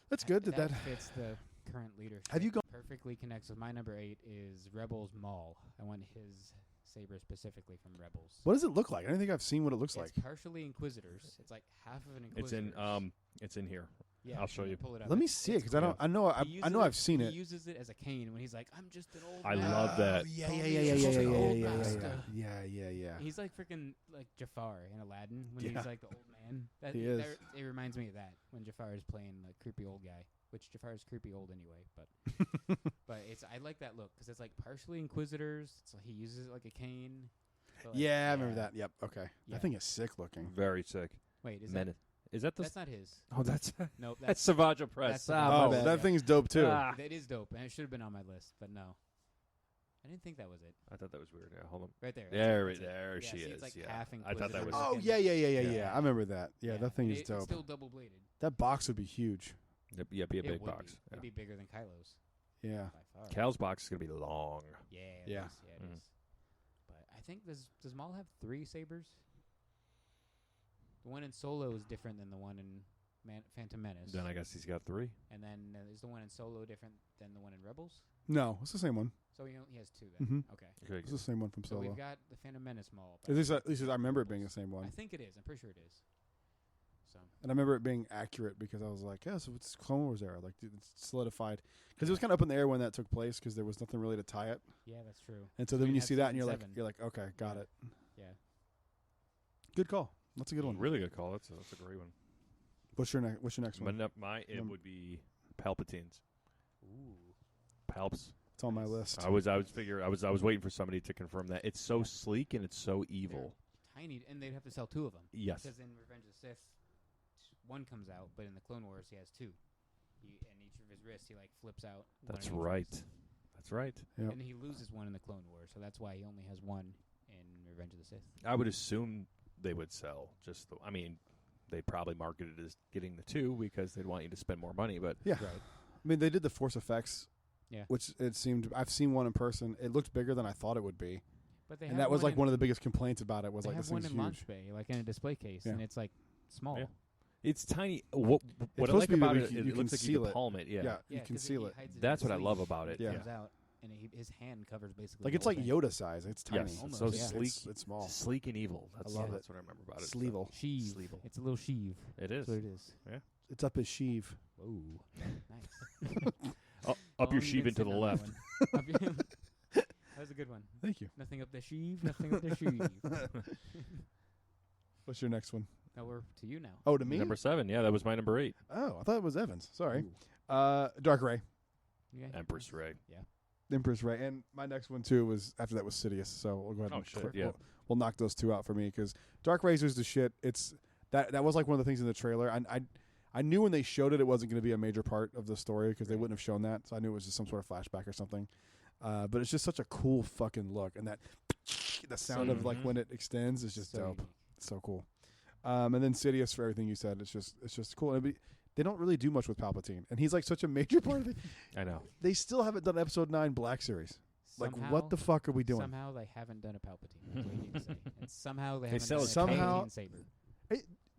that's good. That fits the current leadership. Have you gone? Perfectly connects with my number 8 is Rebels Maul. I want his saber specifically from Rebels. What does it look like? I don't think I've seen what it looks like. It's partially Inquisitors. It's like half of an It's Inquisitor. it's in here. Yeah, I'll show you. Pull it up. Let me It's- see it it's because I don't. cool. I know. He I uses know I've seen He it. uses it as a cane when he's like, "I'm just an old I man." love that. Yeah, Call yeah, me yeah, yeah, just yeah, an yeah, old yeah, yeah, master. yeah, yeah, yeah. He's like freaking like Jafar in Aladdin when Yeah. he's like the old man. That, He is. It reminds me of that when Jafar is playing the creepy old guy, which Jafar is creepy old anyway. But but I like that look because it's like partially Inquisitors. It's like he uses it like a cane. but, like, Yeah, I remember that. Yep. Okay. Yeah. That thing is sick looking. Very sick. Wait, is Menace. Is that the? that's not his? Oh, that's Nope, that's Savage Press. that's Ah, Savage my Oh, bad. that thing's dope too. Ah. that is dope, and it should have been on my list, but no, I didn't think that was it. I thought that was weird. Yeah, hold on. Right there. There, that's it. there Yeah, she see, is. it's like yeah, half I thought that Inquisitor. was. Oh looking. yeah, yeah, yeah, yeah, Yeah. yeah. I remember that. Yeah, that thing and is It's dope. still double bladed. That box would be huge. Yeah, be a It big would box. Be. Yeah. It'd be bigger than Kylo's Yeah. by far. Cal's box is gonna be long. Yeah. Yeah. It is. Yeah, it Mhm. is. But I think does Maul have 3 sabers? The one in Solo is different than the one in Phantom Menace. Then I guess he's got 3. And then is the one in Solo different than the one in Rebels? No, it's the same one. So he has 2 then. Mhm. Okay. Okay, It's the same one from So Solo. we've got the Phantom Menace Maul. At least I remember it being the same I one, think it is. I'm pretty sure it is. So and I remember it being accurate because I was like, "Yeah, so it's Clone Wars era." Like it's solidified because it was kind of up in the air when that took place because there was nothing really to tie it. yeah, that's true. And so So then we when you have see that and season you're 7. like, "Okay, got Yeah. it." Yeah. Good call. That's a good one. Really good call. That's a great one. What's your next one? It would be Palpatine's. Ooh. Palps. It's on my Nice. list. I was waiting for somebody to confirm that. It's so Yeah. sleek and it's so evil. Tiny, and they'd have to sell 2 of them. Yes. Because in Revenge of the Sith, 1 comes out, but in the Clone Wars, he has 2. And each of his wrists, he like flips out. one That's in each right. wrist. That's right. Yep. And he loses 1 in the Clone Wars, so that's why he only has 1 in Revenge of the Sith. I would assume they would sell they probably marketed it as getting the 2 because they'd want you to spend more money, but Yeah. Right. I mean, they did the Force effects, Yeah. which it seemed. I've seen one in person. It looked bigger than I thought it would be, But they and have that was like in, one of the biggest complaints about it. Was they like have this one thing's in huge. launch bay, like in a display case, Yeah. and it's like small. Yeah. it's tiny. What I supposed like to be that about you it, can- it you looks can like you seal can it. palm it. Yeah. Yeah, you Yeah, can 'cause seal he it. hides in That's his what I sleeve, love about and it. It Yeah. comes out, and his hand covers basically. Like the it's whole like thing. Yoda size. It's tiny. Yes, Almost, so yeah. sleek. It's small. Sleek and evil. That's, love that's what I remember about it. Sleevel. Sheave. Sleevel. It's a little sheave. It is. That's what it is. It's up his sheave. Whoa, nice. Up How your long you sheave been into the sitting on left. that one? That was a good one. Thank you. Nothing up the sheave. Nothing up the sheave. What's your next one? Now we're to you now. Oh, to me. Number 7. Yeah, that was my number 8. Oh, I thought it was Evans. Sorry. Ooh. Dark Ray, Yeah. Empress Ray. Empress Ray, and my next one too was after that was Sidious. So we'll go ahead Oh, and shit, yeah. we'll knock those 2 out for me because Dark Razor's the shit. It's that was like one of the things in the trailer. I knew when they showed it, it wasn't going to be a major part of the story because they wouldn't have shown that. So I knew it was just some sort of flashback or something. But it's just such a cool fucking look, and that the sound of like when it extends is just dope. Unique. It's so cool. And then Sidious for everything you said. It's just cool. And they don't really do much with Palpatine, and he's like such a major part of it. I know. They still haven't done Episode 9 Black Series. Like, what the fuck are we doing? Somehow they haven't done a Palpatine. That's what you need to say. And somehow they haven't sell done it a somehow- Palpatine Saber.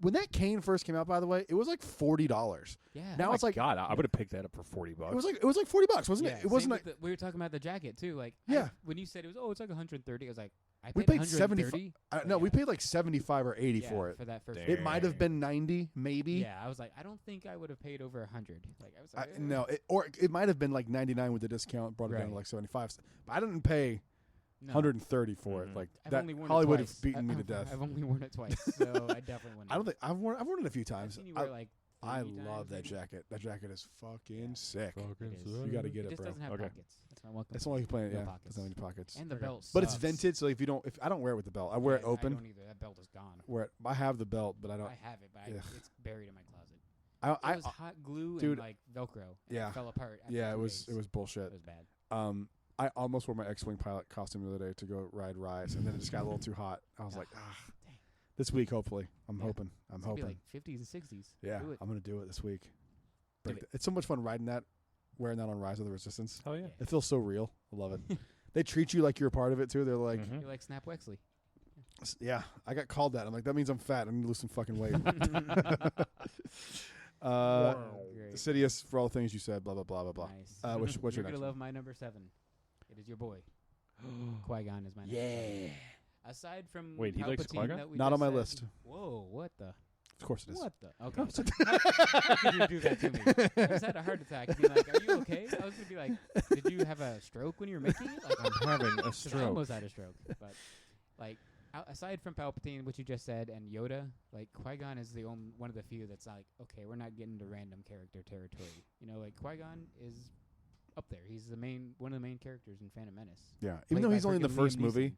When that Kane first came out, by the way, it was like $40. Yeah. Now it's like God, I would have picked that up for $40. it was like $40, wasn't yeah, it? It wasn't same like with we were talking about the jacket too. Like, Yeah. when you said it was, it's like 130. I was like, I we paid paid 75. 130. No, we Yeah. paid like 75 or 80 for it. for that first. Damn. It might have been 90, maybe. Yeah, I was like, I don't think I would have paid over 100. Like, I was like, No, or it might have been like 99 with the discount, brought it down to Right. like 75. But I didn't pay no. 130 for it. Mhm. Like I've that only worn Hollywood it have twice. beaten me to death. I've only worn it twice, so I definitely wouldn't. I don't think I've worn it a few I've times. seen you wear it like I 3 love times, that maybe. jacket. That jacket is fucking Yeah. sick. It is. You got to get It it, just bro. doesn't have Okay. pockets. That's my one That's complaint. only playing. No Yeah, pockets. doesn't have any pockets. And the belt, But it's sucks. vintage, so if I don't wear it with the belt, I wear it I open. don't either. That belt is gone. I have the belt, but I don't. I have it, but Ugh. it's buried in my closet. I It was hot glue dude, and like Velcro. And yeah. it fell apart. After yeah, 2 it was days. bullshit. It was bad. I almost wore my X-wing pilot costume the other day to go ride Rise, and then it just got a little too hot. I was like, dang. this week, hopefully. I'm Yeah. hoping. I'm It's gonna be hoping. like 50s and 60s. Yeah, Do it. I'm gonna do it this week. Do it. It's so much fun riding that, wearing that on Rise of the Resistance. Oh, yeah. It feels so real. I love it. They treat you like you're a part of it too. They're like, Mhm. You're like Snap Wexley. yeah, I got called that. I'm like, that means I'm fat. I need to lose some fucking weight. Great. Sidious for all the things you said. Blah blah blah blah blah. Nice. What's your You're next gonna one? love my number 7. It is your boy. Qui-Gon is my number Yeah. 7. Aside from Wait, he likes Palpatine Qui-Gon? that we Not just on my said- list. Whoa, what the? Of course it is. What the? Okay. How could you do that to me? I just had a heart attack. Being like, are you okay? I was gonna be like, did you have a stroke when you were making it? Like, I'm having a 'cause I stroke. almost had a stroke. But like, aside from Palpatine, which you just said, and Yoda, like Qui-Gon is the only one of the few that's like, okay, we're not getting to random character territory. You know, like Qui-Gon is up there. He's one of the main characters in Phantom Menace. Yeah, even Played though by he's only in the freaking first Liam movie,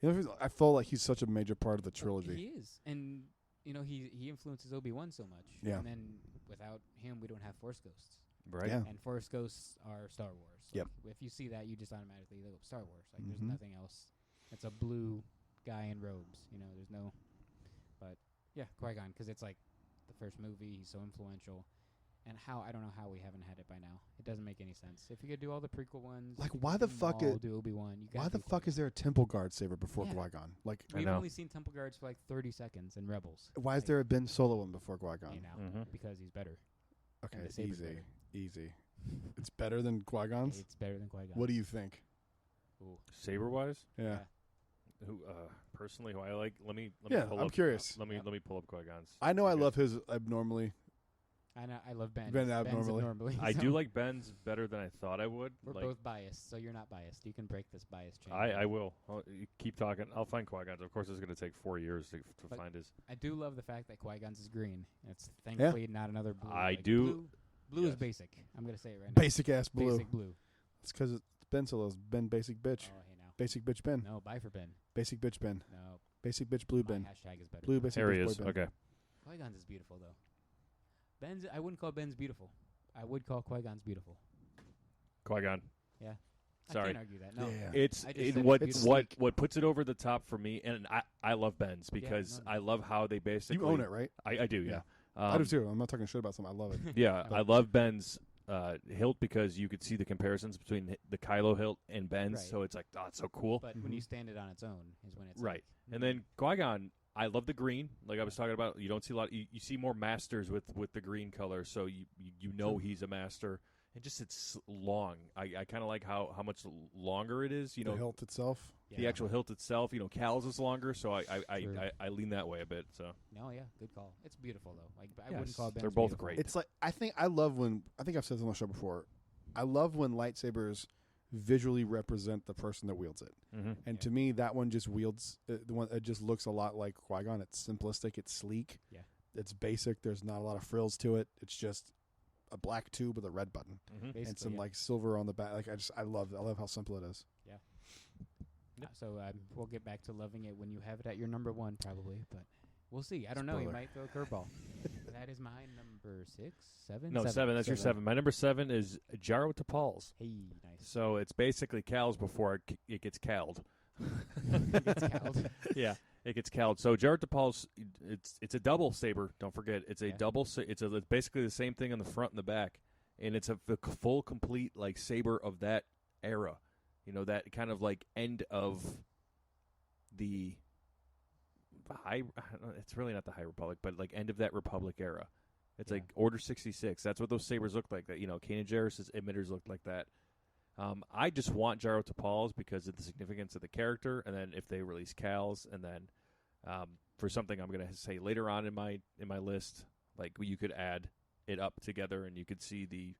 Neeson. you know, I feel like he's such a major part of the He trilogy. is, and you know he influences Obi-Wan so much. Yeah. And then without him, we don't have Force Ghosts. Right? Yeah. And Force Ghosts are Star Wars. Yep. Like, if you see that, you just automatically look up Star Wars. Like there's Mhm. nothing else. It's a blue guy in robes. You know, there's no. But yeah, Qui-Gon, because it's like the first movie. He's so influential. And I don't know how we haven't had it by now. It doesn't make any sense. If you could do all the prequel ones, Like, you why could the do fuck Maul, it- do Obi-Wan? You Why gotta the do fuck Qui-Gon. is there a Temple Guard saber before Yeah. Qui-Gon? Like, I We've know. only seen Temple Guards for like 30 seconds in Rebels. why is Like, there a Ben Solo one before Qui-Gon? You know, Mm-hmm. because he's better. Okay, the saber's easy, better. easy. It's better than Qui-Gon's. It's better than Qui-Gon. What do you think? Ooh. Saber-wise? Yeah, Who personally who I like? Let me Yeah, pull I'm up, curious. Let me Yeah. pull up Qui-Gon's. I know I because love his abnormally. I know. I love Ben. Ben Ben's abnormally. abnormally. I so do like Ben's better than I thought I would. We're like, both biased, so you're not biased. You can break this bias chain. I will. You keep talking. I'll find Qui-Gon's. Of course, it's going to take 4 years to But find his. I do love the fact that Qui-Gon's is green. It's thankfully not another blue. I Like, do- Blue is yes. basic. I'm gonna say it right now. Basic ass blue. Basic blue. It's because it's Ben Solo's Ben Basic Bitch. Oh, hey now. Basic Bitch Ben. No, bye for Ben. Basic Bitch Ben. No, Basic Bitch Blue my Ben. hashtag is better. Blue Basic There he Bitch is. Boy Ben. Okay. Qui-Gon's is beautiful though. I wouldn't call Ben's beautiful. I would call Qui-Gon's beautiful. Qui-Gon. I Sorry. can't argue that. No. Yeah. It's I just it, said what it's what beautiful. what puts it over the top for me, and I love Ben's because no, I love how they basically You own it, right? I do, yeah. I do too. I'm not talking shit about something. I love it. Yeah, I I love Ben's hilt because you could see the comparisons between the Kylo hilt and Ben's, Right. so it's like, oh, it's so cool. But when you stand it on its own is when it's Right. like, And then Qui-Gon, I love the green. Like I was talking about, you don't see a lot. You see more masters with the green color, so you know he's a master. And just it's long. I kind of like how much longer it is. You The know, hilt itself. yeah. the actual hilt itself. You know, Cal's is longer, so True. I lean that way a bit. So No, yeah, good call. It's beautiful though. Like I Yes, wouldn't call Ben's they're both beautiful. great. It's like I think I've said this on the show before. I love when lightsabers visually represent the person that wields it. mm-hmm. And Yeah. to me, that one just wields the one. It just looks a lot like Qui-Gon. It's simplistic. It's sleek. Yeah. It's basic. There's not a lot of frills to it. It's just a black tube with a red button Mm-hmm. and Basically, some yeah. like silver on the back. Like I love how simple it is. So we'll get back to loving it when you have it at your number one, probably. But we'll see. I don't know. You Spoiler. might throw a curveball. That is my number 6, 7? No, 7. That's your 7. My number 7 is Jarrus Tapal's. Hey, nice. So it's basically Cal's before it gets Cal'd. It gets Cal'd. Yeah, it gets Cal'd. So Jarrus Tapal's, it's a double saber. Don't forget, it's a double. It's basically the same thing on the front and the back, and it's the full, complete like saber of that era. You know, that kind of like end of the high. It's really not the High Republic, but like end of that Republic era. It's like Order 66. That's what those sabers look like. That, you know, Kanan Jarrus' emitters looked like that. I just want Jarrus Tapal's because of the significance of the character, and then if they release Cal's, and then for something I'm going to say later on in my list, like you could add it up together, and you could see the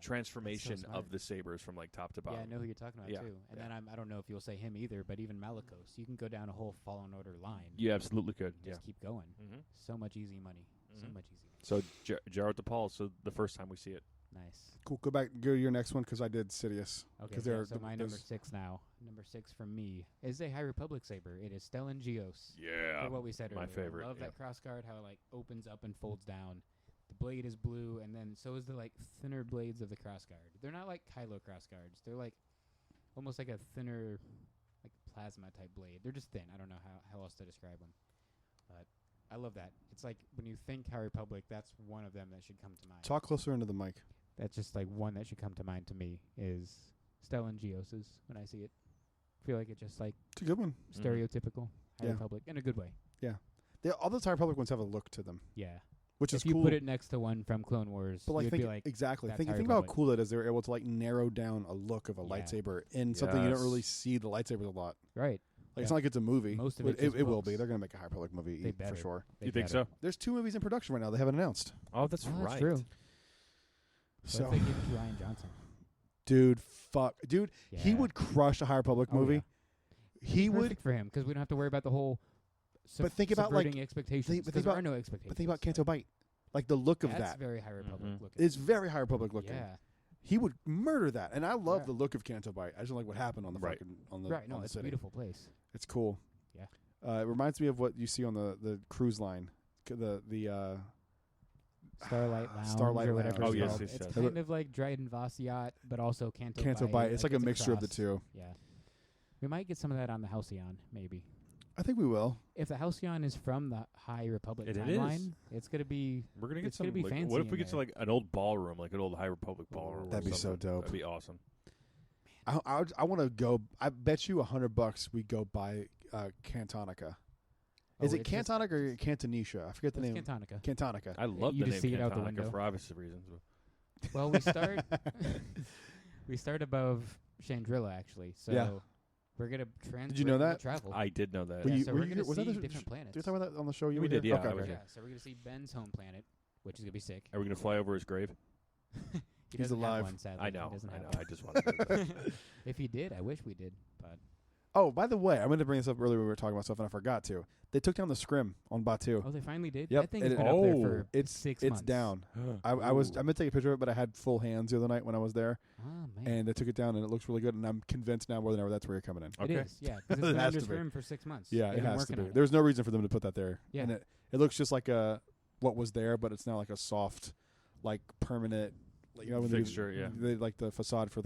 transformation of the sabers from like top to bottom. Yeah, I know who you're talking about too. And then I don't know if you'll say him either, but even Malicos, you can go down a whole Fallen Order line. You absolutely could. Just keep going. Mm-hmm. So much easy money. Mm-hmm. So much easy money. So Jarrus Tapal. So the first time we see it. Nice. Cool. Go to your next one because I did Sidious. Okay, so my number 6 now. Number 6 for me is a High Republic saber. It is Stellan Gios. Yeah. For what we said earlier. My favorite. I love that crossguard, how it like opens up and folds down. The blade is blue, and then so is the like thinner blades of the crossguard. They're not like Kylo crossguards. They're like almost like a thinner, like plasma type blade. They're just thin. I don't know how else to describe them. But I love that. It's like when you think High Republic, that's one of them that should come to mind. Talk closer into the mic. That's just like one that should come to mind to me is Stellan Gios's when I see it. I feel like it's just like it's a good one. Stereotypical High Republic in a good way. Yeah. All those High Republic ones have a look to them. Yeah. Which is cool. If you put it next to one from Clone Wars, but like, you'd be like, exactly. that's Think High about how Republic. cool it is. They were able to like narrow down a look of a lightsaber in something you don't really see the lightsabers a lot. Right. Like it's not like it's a movie. Most of it will be. They're going to make a High Republic movie for sure. You think so? There's 2 movies in production right now. They haven't announced. Oh, that's right. That's true. So if they give it to Ryan Johnson. Dude, he would crush a High Republic movie. Yeah. He Perfect would for him because we don't have to worry about the whole. But think about like expectations. Because there are no expectations. But think about Canto Bight, like the look of that. That's very High Republic looking. It's very High Republic looking. Yeah. He would murder that, and I love the look of Canto Bight. I just don't like what happened on the fucking on the right. No, on the it's city. a beautiful place. It's cool. Yeah. It reminds me of what you see on the cruise line, the Starlight Lounge Starlight or whatever. Lounge. It's yes, called. yes, It's yes. kind of like Dryden Voss yacht, but also Canto Bight. It's like a mixture of the two. Yeah. We might get some of that on the Halcyon, maybe. I think we will. If the Halcyon is from the High Republic It timeline, it's gonna be. We're gonna get it's some. gonna be Like, fancy what if we in get to there. like an old ballroom, like an old High Republic ballroom? That'd or be so something? dope. That'd be awesome. I want to go. I bet you $100 we go buy Cantonica. Is it Cantonica or Cantonisha? I forget the name. Cantonica. Cantonica. I love You the just name see it out the Cantonica window. for obvious reasons. Well, we start. We start above Chandrilla, actually. So we're gonna Did you know that? Travel. I did know that. Yeah, you- so were we're you- gonna was that see the different planets. Did you talk about that on the show? We were did, here? yeah, Okay, I was okay. here. So we're gonna see Ben's home planet, which is gonna be sick. Are we gonna fly over his grave? He He's doesn't have alive. one, sadly. I He know. doesn't I have know. one. I just wanted to. If he did, I wish we did. But Oh, by the way, I meant to bring this up earlier when we were talking about stuff, and I forgot to. They took down the scrim on Batu. oh, they finally did. Yep, That thing has and been up there oh, for It's 6 months. down. I meant to take a picture of it, but I had full hands the other night when I was there, Oh man, and they took it down, and it looks really good. And I'm convinced now more than ever that's where you're coming in. Okay. It is. Yeah, because it's It been has under to be. scrim for 6 months. Yeah, They've it been has to working be. on it. There's no reason for them to put that there. Yeah. And it looks just like what was there, but it's now like a soft, like permanent, like, you know, when Fixture, yeah. they like the facade for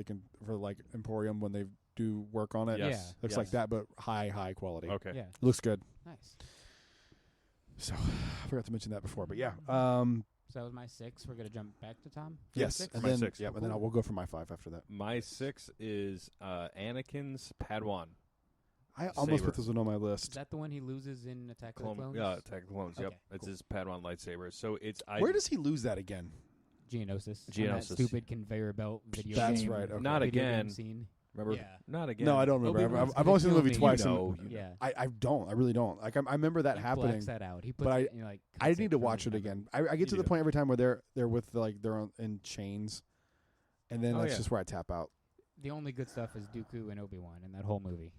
like Emporium when they do work on it. Yes. Looks like that, but high quality. Okay. Yeah, It looks good. nice. So I forgot to mention that before, but yeah. So that was my 6. We're gonna jump back to Tom. Yes, Six? and My then 6. yeah, and then we'll go for my 5 after that. My 6 is Anakin's Padawan. I almost Saber. put this one on my Is list. that the one he loses in Attack of the Clones? Yeah, Attack of the Clones. Yep, Okay, it's cool. his Padawan lightsaber. So it's Where does he lose that again? Geonosis. On Geonosis. that stupid conveyor belt video That's game. right. Okay. Not video game again. Scene. Remember? Yeah. Not again. No, I don't remember. Obi-Wan's I've gonna only seen the kill movie me. twice. You and know, Yeah. I don't. I really don't. Like I remember that He happening. blacks that out. He puts but I- it, you know, like, I cuts need it to from watch his it memory. again. I get to You the do. point every time where they're with they're in chains, and then Oh, that's yeah. just where I tap out. The only good stuff is Dooku and Obi-Wan in that whole movie,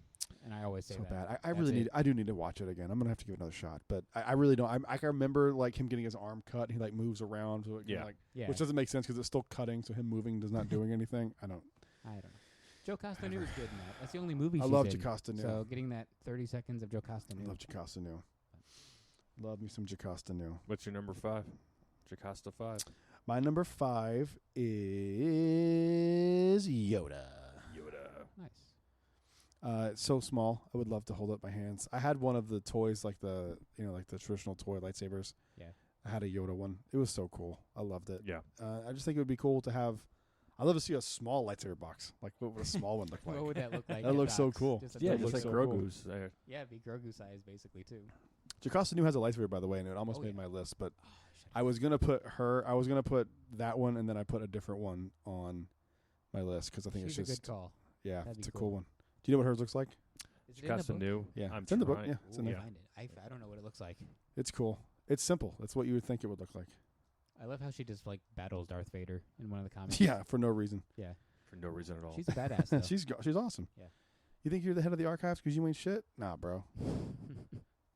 and I always say So that. bad. I That's really it. need. I do need to watch it again. I'm gonna have to give it another shot. But I really don't. I can remember like him getting his arm cut. And he like moves around. So Yeah. Like, Yeah. which doesn't make sense because it's still cutting. So him moving does not doing anything. I don't. I don't know. Joe Costanew was good in that. That's the only movie I she's love in. Jocasta So getting that 30 seconds of Joe I Costanew. love Jocasta New. Love me some Jocasta New. What's your number 5? Jocasta 5. My number 5 is Yoda. Nice. It's so small. I would love to hold it by hands. I had one of the toys, like the traditional toy lightsabers. Yeah. I had a Yoda one. It was so cool. I loved it. Yeah. I just think it would be cool to have. I'd love to see a small lightsaber box. Like, what would a small one look like? What would that look like? That in looks so box? cool. Just a Yeah, That just looks like so Grogu's. Yeah, it'd be Grogu size basically too. Jocasta Nu has a lightsaber, by the way, and it almost Oh, made yeah. my list. But Oh, I was gonna put her. I was gonna put that one, and then I put a different one on my list because I think She's it's a just good call. yeah, That'd be it's a cool. cool one. Do you know what hers looks like? Is it in the Jocasta book? Nu. Yeah, I'm it's in the book. trying. Yeah, it's in Ooh, there. find it. I don't know what it looks like. It's cool. It's simple. It's what you would think it would look like. I love how she just like battles Darth Vader in one of the comics. Yeah, for no reason. Yeah. For no reason at all. She's a badass though. She's awesome. Yeah. You think you're the head of the archives because you ain't shit? Nah, bro.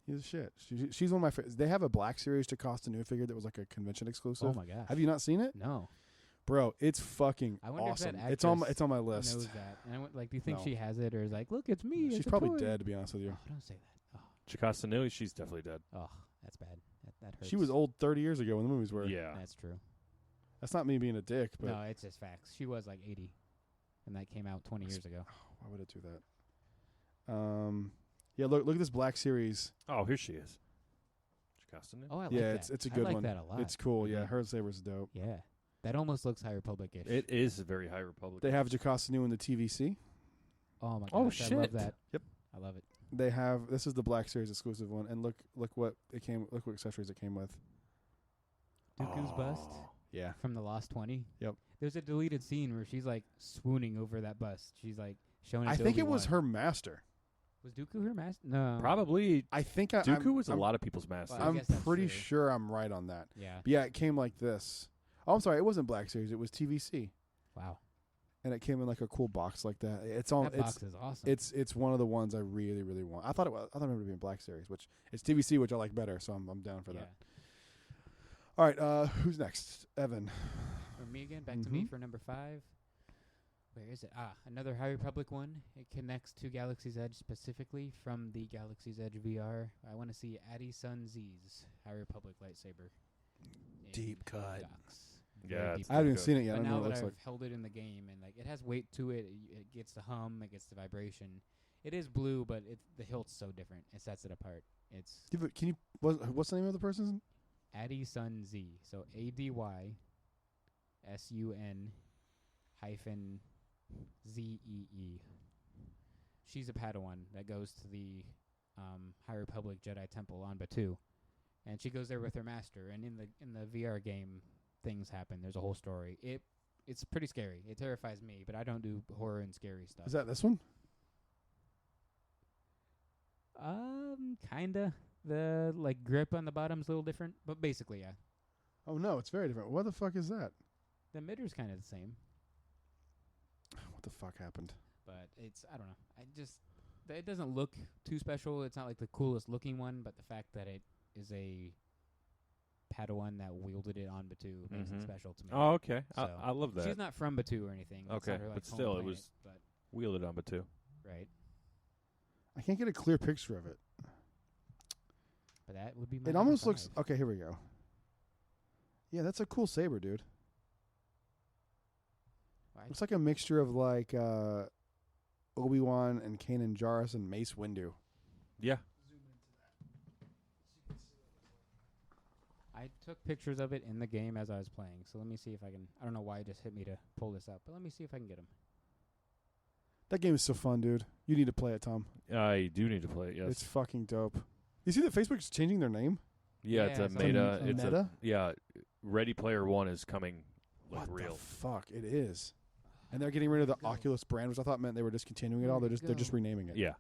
He's a shit. She's one of my favorites. They have a Black Series Jocasta Nu figure that was like a convention exclusive. Oh my gosh. Have you not seen it? No. Bro, it's fucking I wonder awesome. if that It's on actress my list. knows that. And I went, like, do you think No. she has it or is like, look, it's me. She's it's a probably toy. dead, to be honest with you. Oh, don't say that. Jocasta Nu, she's definitely dead. Oh, that's bad. That hurts. She was old 30 years ago when the movies were. Yeah. That's true. That's not me being a dick, but No, it's just facts. She was like 80, and that came out 20 years ago. why would it do that? Yeah, look at this Black Series. Oh, here she is. Jocasta Nu. Oh, I like Yeah, that. it's a I good like one. that a lot. It's cool. Yeah, Mhm. her saber's dope. Yeah. That almost looks High Republic-ish. It is a very High Republic. They have Jocasta Nu in the TVC. Oh my gosh. Oh, I shit. love that. Yep. I love it. They have this is the Black Series exclusive one, and look what accessories it came with. Dooku's bust Yeah, from the Lost 20. Yep. There's a deleted scene where she's like swooning over that bust. She's like showing it I to think it was Obi-Wan. her master. Was Dooku her master? No. Probably. I think Dooku was I'm, a lot of people's master. I I'm guess that's pretty true. sure I'm right on that. Yeah. But yeah, it came like this. Oh, I'm sorry, it wasn't Black Series. It was TVC, Wow. and it came in like a cool box like that. It's on. That box is awesome. It's one of the ones I really really want. I thought it would be Black Series, which it's TVC, which I like better. So I'm down for that. All right, who's next? Evan. For me again, back to me Mhm. for number 5. Where is it? Another High Republic one. It connects to Galaxy's Edge specifically from the Galaxy's Edge VR. I want to see Addy Sun Z's High Republic lightsaber. in Deep cut. docs. Yeah, Very it's deep I haven't even good. seen it yet. I But don't know now what it that looks I've like. held it in the game and like it has weight to it, it gets the hum, it gets the vibration. It is blue, but the hilt's so different. It sets it apart. It's Can you? What's the name of the person? Addy Sun Z. So ADYSUN-ZEE. She's a Padawan that goes to the High Republic Jedi Temple on Batuu, and she goes there with her master. And in the VR game, things happen. There's a whole story. It's pretty scary. It terrifies me, but I don't do horror and scary stuff. Is that this one? Kinda. The like grip on the bottom's a little different, but basically, yeah. Oh no, it's very different. What the fuck is that? The midder's kind of the same, What the fuck happened? but I don't know. It doesn't look too special. It's not like the coolest looking one, but the fact that it is a Padawan that wielded it on Batuu makes it Mhm. special to me. Oh, okay. So, I love that. She's not from Batuu or anything. It's Okay, not her, like, but home still, it planet, was- But Wheeled on, but too. right, I can't get a clear picture of it. but that would be. My It number almost looks 5. okay. Here we go. Yeah, that's a cool saber, dude. Why- Looks like a mixture of like Obi-Wan and Kanan Jarrus and Mace Windu. Yeah. I took pictures of it in the game as I was playing. So let me see if I can. I don't know why it just hit me to pull this up, but let me see if I can get them. That game is so fun, dude. You need to play it, Tom. I do need to play it, yes. It's fucking dope. You see that Facebook's changing their name? yeah, it's Yeah, a it's meta. a It's meta? yeah, Ready Player One is coming like What real. the fuck? It is. And they're getting rid of the Go. Oculus brand, which I thought meant they were discontinuing it all. Where'd it They're just go? renaming it. Yeah.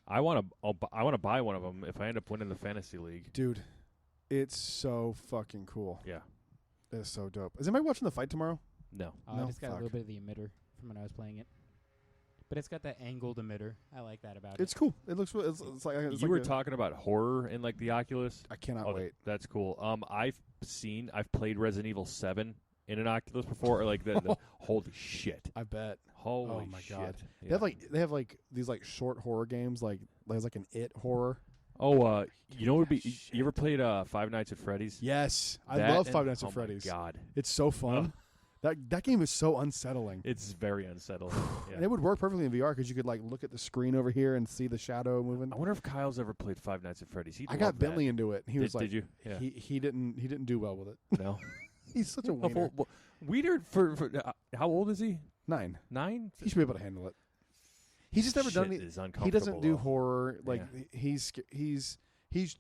I want to buy one of them if I end up winning the fantasy league. Dude, it's so fucking cool. Yeah. It's so dope. Is anybody watching the fight tomorrow? No. Oh, No, I just got a little fuck. bit of the emitter from when I was playing it. But it's got that angled emitter. I like that about It's it. cool. It looks. It's like You were talking about horror in like the Oculus. I cannot Oh, wait. that's cool. I've played Resident Evil 7 in an Oculus before. Or like the holy shit. I bet. Holy my shit. God. Yeah. They have these like short horror games. Like there's like an It horror. Oh, you know what would be? You ever played Five Nights at Freddy's? Yes, I That love and- Five Nights oh at Freddy's. My God, It's so fun. That game is so unsettling. it's very unsettling. Yeah. And it would work perfectly in VR because you could like look at the screen over here and see the shadow moving. I wonder if Kyle's ever played Five Nights at Freddy's. I got Bentley into it. He was like, did you? Yeah. he didn't do well with it. No. He's such a wiener. Wiener for how old is he? 9. 9? He should be able to handle it. He's just never done Shit any. is uncomfortable, He doesn't do though. horror. Like he's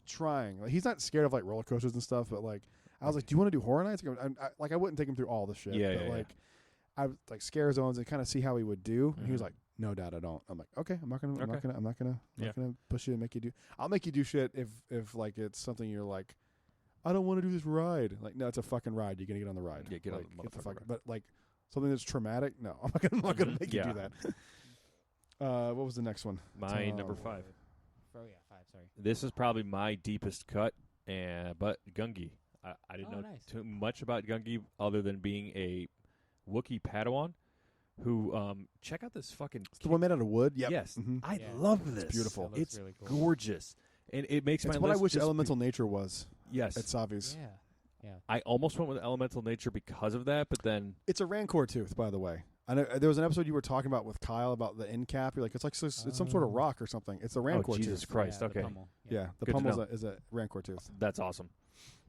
trying. Like he's not scared of like roller coasters and stuff. But like I was like, do you want to do horror nights? I wouldn't take him through all the shit. Yeah, but yeah, like I would like scare zones and kind of see how he would do. And he was like, no, Dad, I don't. I'm like, okay, I'm not gonna push you and make you do. I'll make you do shit if like it's something you're like, I don't want to do this ride. Like, no, it's a fucking ride. You're gonna get on the ride. Yeah, get on like, the get the motherfucking fuck. ride. But like something that's traumatic, no, I'm not gonna make you do that. What was the next one? My number 5. Oh yeah, 5. Sorry. This is probably my deepest cut, but Gungi. I didn't know nice. too much about Gungi other than being a Wookiee Padawan. Who check out this fucking. It's the one made out of wood. Yep. Yes, Mm-hmm. I Yeah. love this. It's beautiful. That looks It's really cool. gorgeous, and it makes It's my what I list wish just Elemental Nature was Yes, at Savi's. Yeah. Yeah. I almost went with Elemental Nature because of that, but then It's a Rancor tooth, by the way. I know there was an episode you were talking about with Kyle about the end cap. You're like, it's like it's some sort of rock or something. It's a Rancor Jesus tooth. Christ, Yeah, okay. The pummel. Yeah, the Good to pummel know. is a Rancor tooth. that's awesome.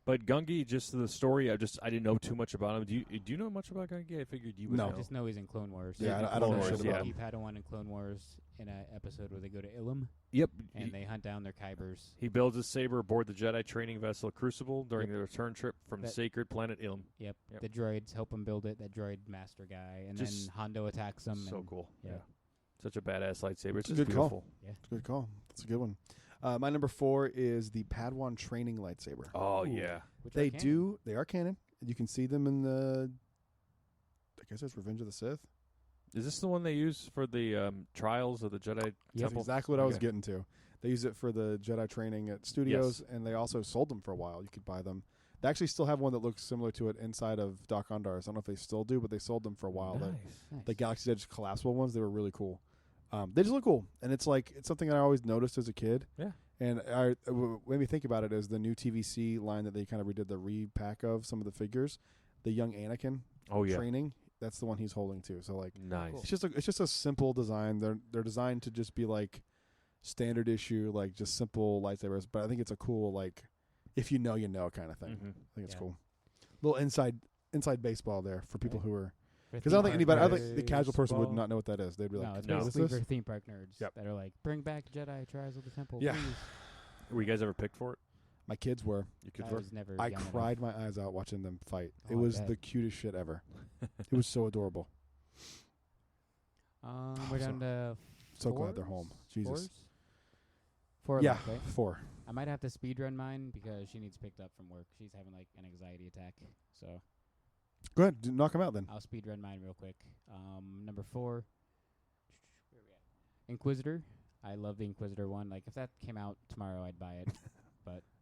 But Gungi, just the story, I didn't know too much about him. Do you know much about Gungi? I figured you would No. know. I just know he's in Clone Wars. Yeah, I don't know shit about He him. Padawan in Clone Wars in an episode where they go to Ilum Yep. and they hunt down their Kybers. He builds his saber aboard the Jedi training vessel Crucible during the return trip from That- sacred planet Ilum. Yep. Yep. The droids help him build it. That droid master guy, and Just then Hondo attacks him. So and cool. yeah. Such a badass lightsaber. It's It's a just good call. beautiful. It's a good call. That's a good one. My number 4 is the Padawan training lightsaber. Oh, Ooh. yeah. Which They are canon. do. They are canon. You can see them in the. I guess it's Revenge of the Sith. Is this the one they use for the trials of the Jedi That's Temple? exactly what I was Okay. getting to. They use it for the Jedi training at studios, and they also sold them for a while. You could buy them. They actually still have one that looks similar to it inside of Doc Ondar's. I don't know if they still do, but they sold them for a while. Nice. Nice. The Galaxy's Edge collapsible ones, they were really cool. They just look cool, and it's something that I always noticed as a kid. Yeah. And what made me think about it is the new TVC line that they kind of redid the repack of some of the figures. The young Anakin Oh, yeah. training, that's the one he's holding to. So like, Nice. it's just a simple design. They're designed to just be like standard issue, like just simple lightsabers. But I think it's a cool like, if you know kind of thing. Mhm. I think it's Yeah. cool. Little inside baseball there for people Right. who are. For Because I don't theme think anybody, I park think nerds. the casual person would Baseball. not know what that is. They'd be like, No, it's No. what is basically this? for theme park nerds Yep. that are like, bring back Jedi Trials of the Temple. Yeah. Please. Were you guys ever picked for it? My kids were. You could I work. was never. I young enough. cried my eyes out watching them fight. It Oh, I was bet. the cutest shit ever. It was so adorable. We're down to. So glad they're fours? home. Jesus. Fours? 4 Yeah, left, right? 4. I might have to speed run mine because she needs picked up from work. She's having like an anxiety attack, so Go ahead, knock them out then. I'll speed run mine real quick. Number 4. Where are we at? Inquisitor. I love the Inquisitor one. Like if that came out tomorrow, I'd buy it.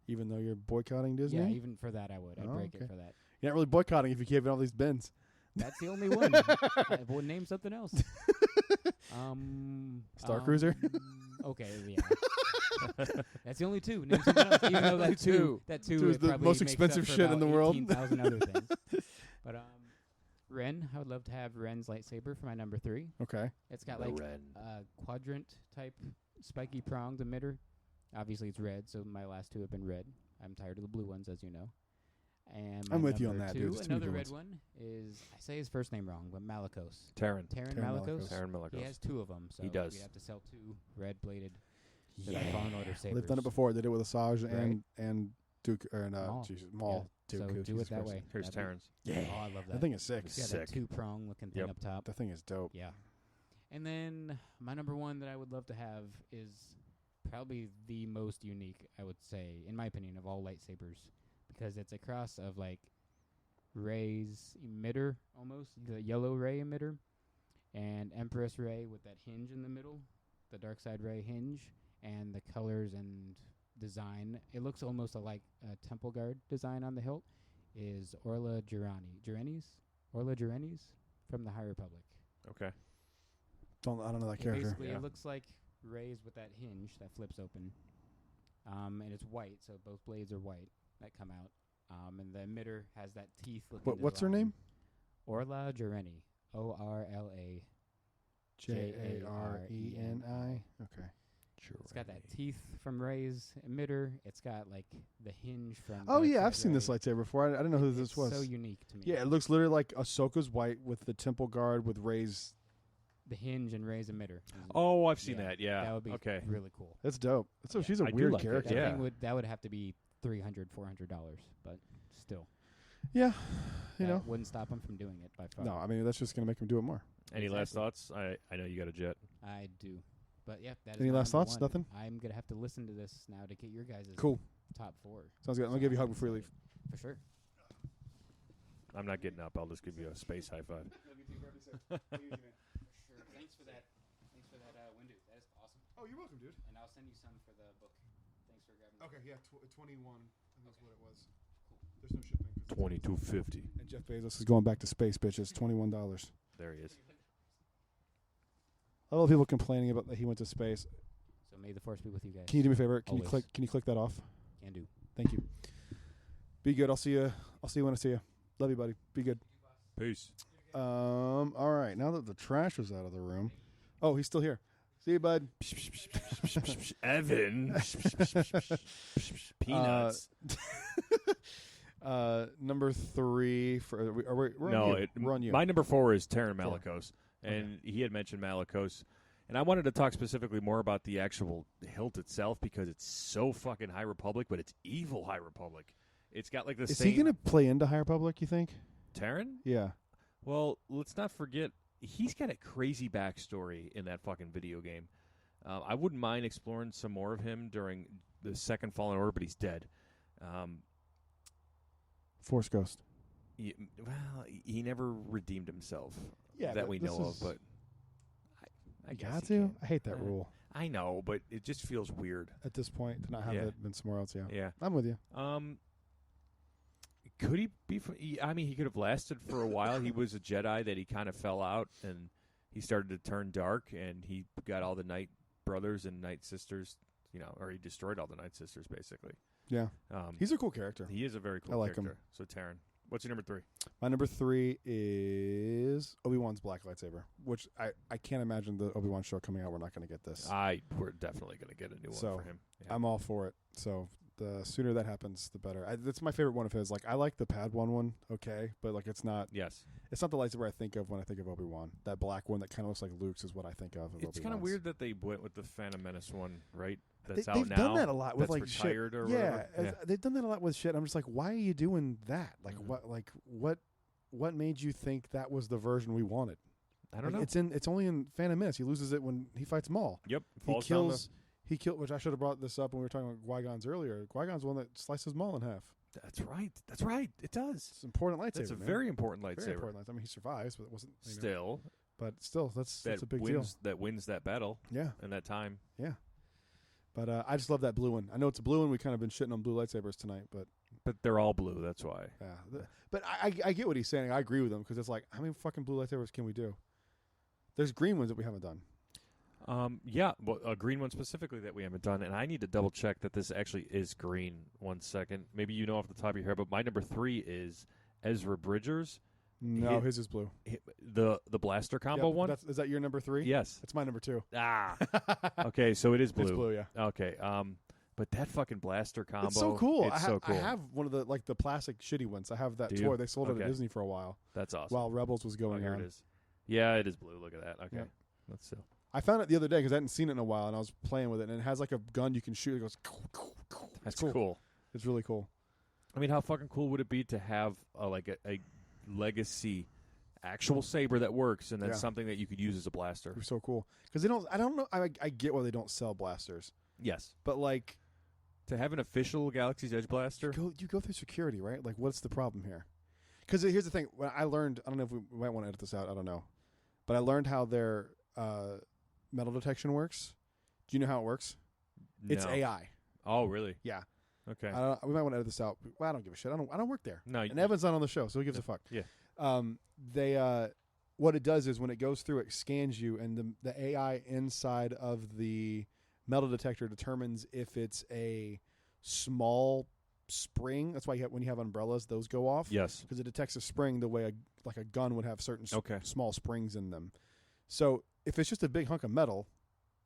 Even though you're boycotting Disney, Yeah, even for that, I would. I'd Oh, break okay. it for that. you're not really boycotting if you keep all these bins. That's the only one. I would name something else. Star Cruiser? Okay, yeah. That's the only 2. Name something else. Even though that two Two it is the probably most makes expensive up for shit in about the world. 18,000 other things. But Ren, I would love to have Ren's lightsaber for my number 3. Okay. It's got The like Ren. a quadrant type spiky pronged emitter. Obviously, it's red, so my last 2 have been red. I'm tired of the blue ones, as you know. And I'm my with you on number that, 2, dude. There's too many another good red ones. one is, I say his first name wrong, but Malicos. Terran. Taron Taron Malicos. Malicos. Taron Malicos. He has 2 of them, so He does. we'd have to sell 2 red bladed Yeah. Fallen Order sabers. They've done it before. They did it with Asajj Right. and Duke or Maul. Jesus, Maul. Yeah. So Dooku, do Jesus it that Christ. way. Here's That'd be- Terran's. Yeah. Oh, I love that. That thing is sick. It's got Sick. that 2-prong looking thing Yep. up top. That thing is dope. Yeah. And then my number 1 that I would love to have is probably the most unique, I would say, in my opinion, of all lightsabers, because it's a cross of like Rey's emitter, almost the yellow Rey emitter, and Empress Rey with that hinge in the middle, the dark side Rey hinge, and the colors and design. It looks almost like a temple guard design on the hilt. Is Orla Orla Jurenis from the High Republic. Okay. I don't know that Yeah, character. basically, Yeah. it looks like Rey's with that hinge that flips open. and it's white, so both blades are white that come out. And the emitter has that teeth. What's her name? Orla Jareni. ORLA JARENI. Okay. It's got that teeth from Rey's emitter. It's got like the hinge from. Oh yeah, I've seen this lightsaber before. I didn't know who this was. So unique to me. Yeah, it looks literally like Ahsoka's white with the temple guard with Rey's. The hinge and Rey's emitter. Oh, I've seen that. Yeah. That would be really cool. That's dope. So she's a I do weird like it, character. yeah. That would have to be $300, $400, but still. Yeah, you know, wouldn't stop him from doing it by far. No, I mean that's just gonna make him do it more. Any last thoughts? I know you got a jet. I do. But yeah, that is Any my last number thoughts? one. Nothing? I'm going to have to listen to this now to get your guys' Cool. top 4. Sounds good. I'm gonna give you a hug before you leave. For sure. I'm not getting up. I'll just give you a space high five. For sure. Thanks for that. Thanks for that window. That is awesome. Oh, you're welcome, dude. And I'll send you some for the book. Thanks for grabbing it. Okay, yeah, 21. That's what it was. There's no shipping. $22.50. And Jeff Bezos is going back to space, bitches. $21. There he is. A lot of people complaining about that he went to space. So may the force be with you guys. Can you do me a favor? Can Always. you click that off? Can do. Thank you. Be good. I'll see you when I see you. Love you, buddy. Be good. Peace. All right. Now that the trash was out of the room. Oh, he's still here. See you, bud. Evan. Peanuts. Number 3 for we're on you. My number 4 is Taron Malicos, and he had mentioned Malicos, and I wanted to talk specifically more about the actual hilt itself because it's so fucking High Republic, but it's evil High Republic. It's got like the Is same. he gonna play into High Republic? You think? Taron? Yeah. Well, let's not forget he's got a crazy backstory in that fucking video game. I wouldn't mind exploring some more of him during the second Fallen Order, but he's dead. Force Ghost. He never redeemed himself. Yeah, that we know of, but I guess got he to. can. I hate that rule I know, but it just feels weird at this point to not have it been somewhere else. Yeah. Yeah, I'm with you. Could he be? I mean, he could have lasted for a while. He was a Jedi that he kind of fell out, and he started to turn dark, and he got all the Night Brothers and Night Sisters, or he destroyed all the Night Sisters, basically. Yeah. He's a cool character. He is a very cool I like character. him. So, Taron, what's your number 3? My number 3 is Obi-Wan's Black Lightsaber, which I can't imagine the Obi-Wan show coming out. We're not going to get this. We're definitely going to get a new one for him. Yeah. I'm all for it. So the sooner that happens, the better. That's my favorite one of his. Like I like the Padawan one, okay, but like it's not. Yes. It's not the lightsaber I think of when I think of Obi-Wan. That black one that kind of looks like Luke's is what I think of It's kind of weird that they went with the Phantom Menace one, right? That's they've out now. done that a lot with that's like retired shit. or yeah, whatever. they've done that a lot with shit. I'm just like, why are you doing that? Like Mm-hmm. what made you think that was the version we wanted? I don't know. It's only in Phantom Menace. He loses it when he fights Maul. Yep. He killed, which I should have brought this up when we were talking about Qui-Gon's earlier. Qui-Gon's the one that slices Maul in half. That's right. It does. It's an important lightsaber. That's a very important lightsaber. Very important lightsaber. I mean, he survives, but it wasn't But still, that's a big deal. That wins that battle. Yeah. In that time. Yeah. But I just love that blue one. I know it's a blue one. We kind of been shitting on blue lightsabers tonight, but they're all blue. That's why. Yeah. But I get what he's saying. I agree with him because it's like, how many fucking blue lightsabers can we do? There's green ones that we haven't done. Yeah, well, a green one specifically that we haven't done, and I need to double check that this actually is green. 1 second, maybe you know off the top of your head, but my number 3 is Ezra Bridger's. No, his is blue. The blaster combo one. Is that your number 3? Yes, it's my number 2. Okay, so it is blue. It's blue, yeah. Okay, but that fucking blaster combo. It's so cool. It's so cool. I have one of the plastic shitty ones. I have that toy. They sold it at Disney for a while. That's awesome. While Rebels was going here on. It is. Yeah, it is blue. Look at that. Okay, yep. Let's see. I found it the other day because I hadn't seen it in a while, and I was playing with it, and it has like a gun you can shoot. It goes. That's cool. It's really cool. I mean, how fucking cool would it be to have a legacy actual saber that works, and then something that you could use as a blaster? It's so cool because they don't. I don't know. I get why they don't sell blasters. Yes, but like to have an official Galaxy's Edge blaster, you go through security, right? Like, what's the problem here? Because here's the thing. When I learned, I don't know if we might want to edit this out. I don't know, but I learned how their metal detection works. Do you know how it works? No. It's AI. Oh, really? Yeah. Okay. We might want to edit this out. Well, I don't give a shit. I don't work there. No. And Evan's not on the show, so who gives a fuck? Yeah. What it does is when it goes through, it scans you, and the AI inside of the metal detector determines if it's a small spring. That's why when you have umbrellas, those go off. Yes. Because it detects a spring the way a gun would have certain small springs in them. So if it's just a big hunk of metal,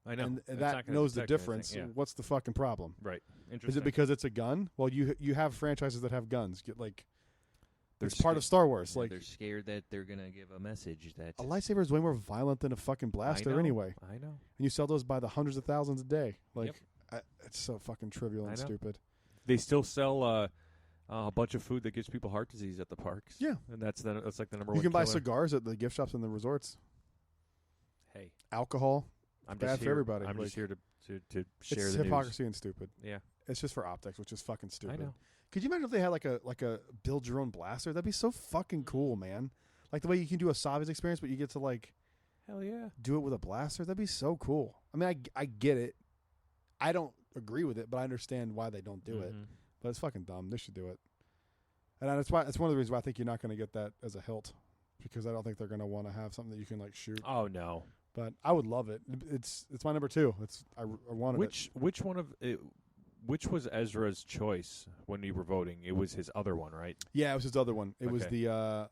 I know. and that knows the difference, what's the fucking problem? Right. Interesting. Is it because it's a gun? Well, you have franchises that have guns. They're it's part of Star Wars. Yeah, they're scared that they're going to give a message that... A lightsaber is way more violent than a fucking blaster anyway. I know. And you sell those by the hundreds of thousands a day. It's so fucking trivial and stupid. They still sell a bunch of food that gives people heart disease at the parks. Yeah. And that's like the number one You can buy killer. cigars at the gift shops and the resorts. Hey. Alcohol. I'm bad just for here, everybody. I'm just here to share it's the news. hypocrisy and stupid. Yeah. It's just for optics, which is fucking stupid. I know. Could you imagine if they had like a build your own blaster? That'd be so fucking cool, man. Like the way you can do a Savi's experience, but you get to hell yeah, do it with a blaster. That'd be so cool. I mean, I get it. I don't agree with it, but I understand why they don't do it. But it's fucking dumb. They should do it. And that's why it's one of the reasons why I think you're not going to get that as a hilt, because I don't think they're going to want to have something that you can shoot. Oh no. But I would love it. It's my number 2. I wanted it. Which one of it? Which was Ezra's choice when you were voting? It was his other one, right? Yeah, it was his other one. It was the. I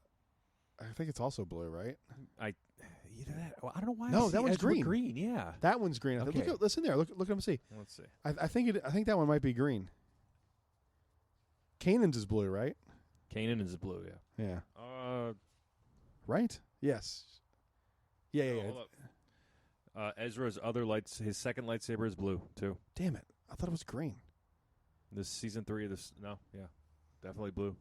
think it's also blue, right? I don't know why. No, I that one's Ezra green. Green, yeah. That one's green. Okay. Listen there. Look at him. See. Let's see. I think that one might be green. Kanan's is blue, right? Kanan is blue, yeah. Yeah. Right? Yes. Yeah. Hold up. Ezra's his second lightsaber is blue too. Damn it! I thought it was green. This season 3 of this. No, yeah, definitely blue.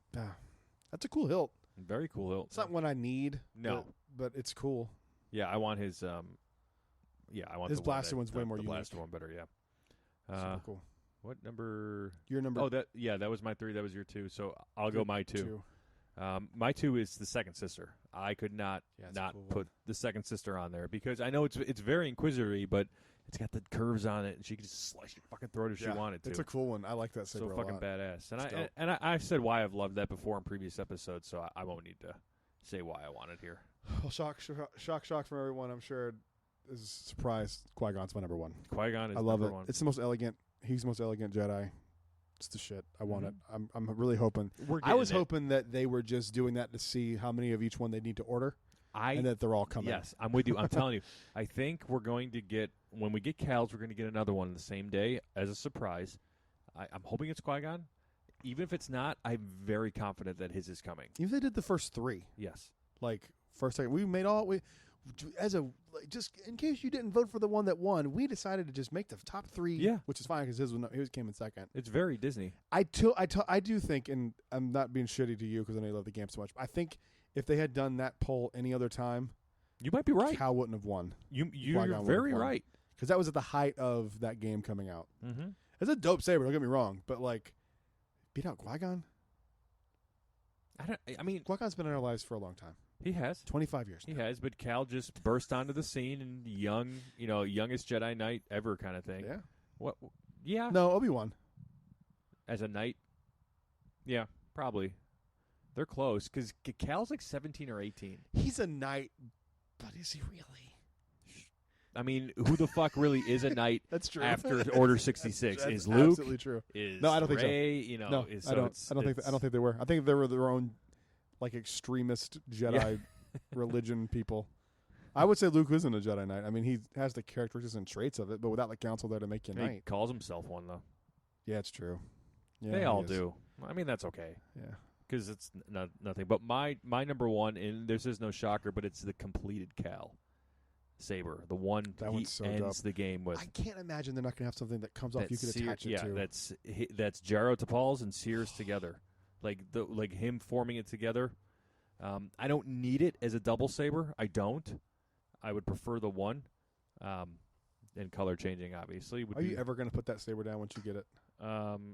That's a cool hilt. Very cool hilt. It's not one I need. No, but it's cool. Yeah, I want his. I want his the blaster one one's way more the unique. blaster one better. Yeah. Super cool. What number? Your number. Oh, that was my 3. That was your 2. So I'll go my 2. My 2 is the second sister. I could not cool put the second sister on there because I know it's very Inquisitor-y, but it's got the curves on it, and she could just slice your fucking throat if she wanted to. It's a cool one. I like that saber so a fucking lot. badass. And I said why I've loved that before in previous episodes, so I won't need to say why I want it here. Well, shock from everyone. I'm sure is surprised. Qui-Gon's my number 1. Qui-Gon is I love number it. 1. It's the most elegant. He's the most elegant Jedi. It's the shit. I want it. I'm really hoping. I was hoping that they were just doing that to see how many of each one they need to order, and that they're all coming. Yes, I'm with you. I'm telling you. I think we're going to get, when we get Cal's, we're going to get another one the same day as a surprise. I'm hoping it's Qui-Gon. Even if it's not, I'm very confident that his is coming. Even if they did the first 3. Yes. First, second. Just in case you didn't vote for the one that won, we decided to just make the top 3. Yeah. Which is fine because his came in second. It's very Disney. I do think, and I'm not being shitty to you because I know you love the game so much, but I think if they had done that poll any other time, you might be right. Cal wouldn't have won. You're very right. Because that was at the height of that game coming out. Mm-hmm. It's a dope saber, don't get me wrong, but beat out Qui-Gon? Qui-Gon's been in our lives for a long time. He has 25 years. He has, but Cal just burst onto the scene and youngest Jedi Knight ever kind of thing. Yeah. What? Yeah. No, Obi-Wan. As a knight? Yeah, probably. They're close because Cal's 17 or 18. He's a knight, but is he really? I mean, who the fuck really is a knight? That's true. After Order 66 that's is Luke. Absolutely true. Is no, I don't Rey, think so. No, I don't think they were. I think they were their own extremist Jedi religion people. I would say Luke isn't a Jedi Knight. I mean, he has the characteristics and traits of it, but without the council there to make you a knight. He calls himself one though. Yeah, it's true. Yeah, they all do. I mean, that's okay. Yeah. Because it's nothing. But my number 1, and this is no shocker, but it's the completed Cal Saber, the one that he so ends dope. the game with. I can't imagine they're not going to have something that comes off you could attach it to. Yeah, that's Jarrus Tapals and Sears together, like him forming it together. I don't need it as a double saber. I don't. I would prefer the one, and color changing obviously. Are you ever going to put that saber down once you get it?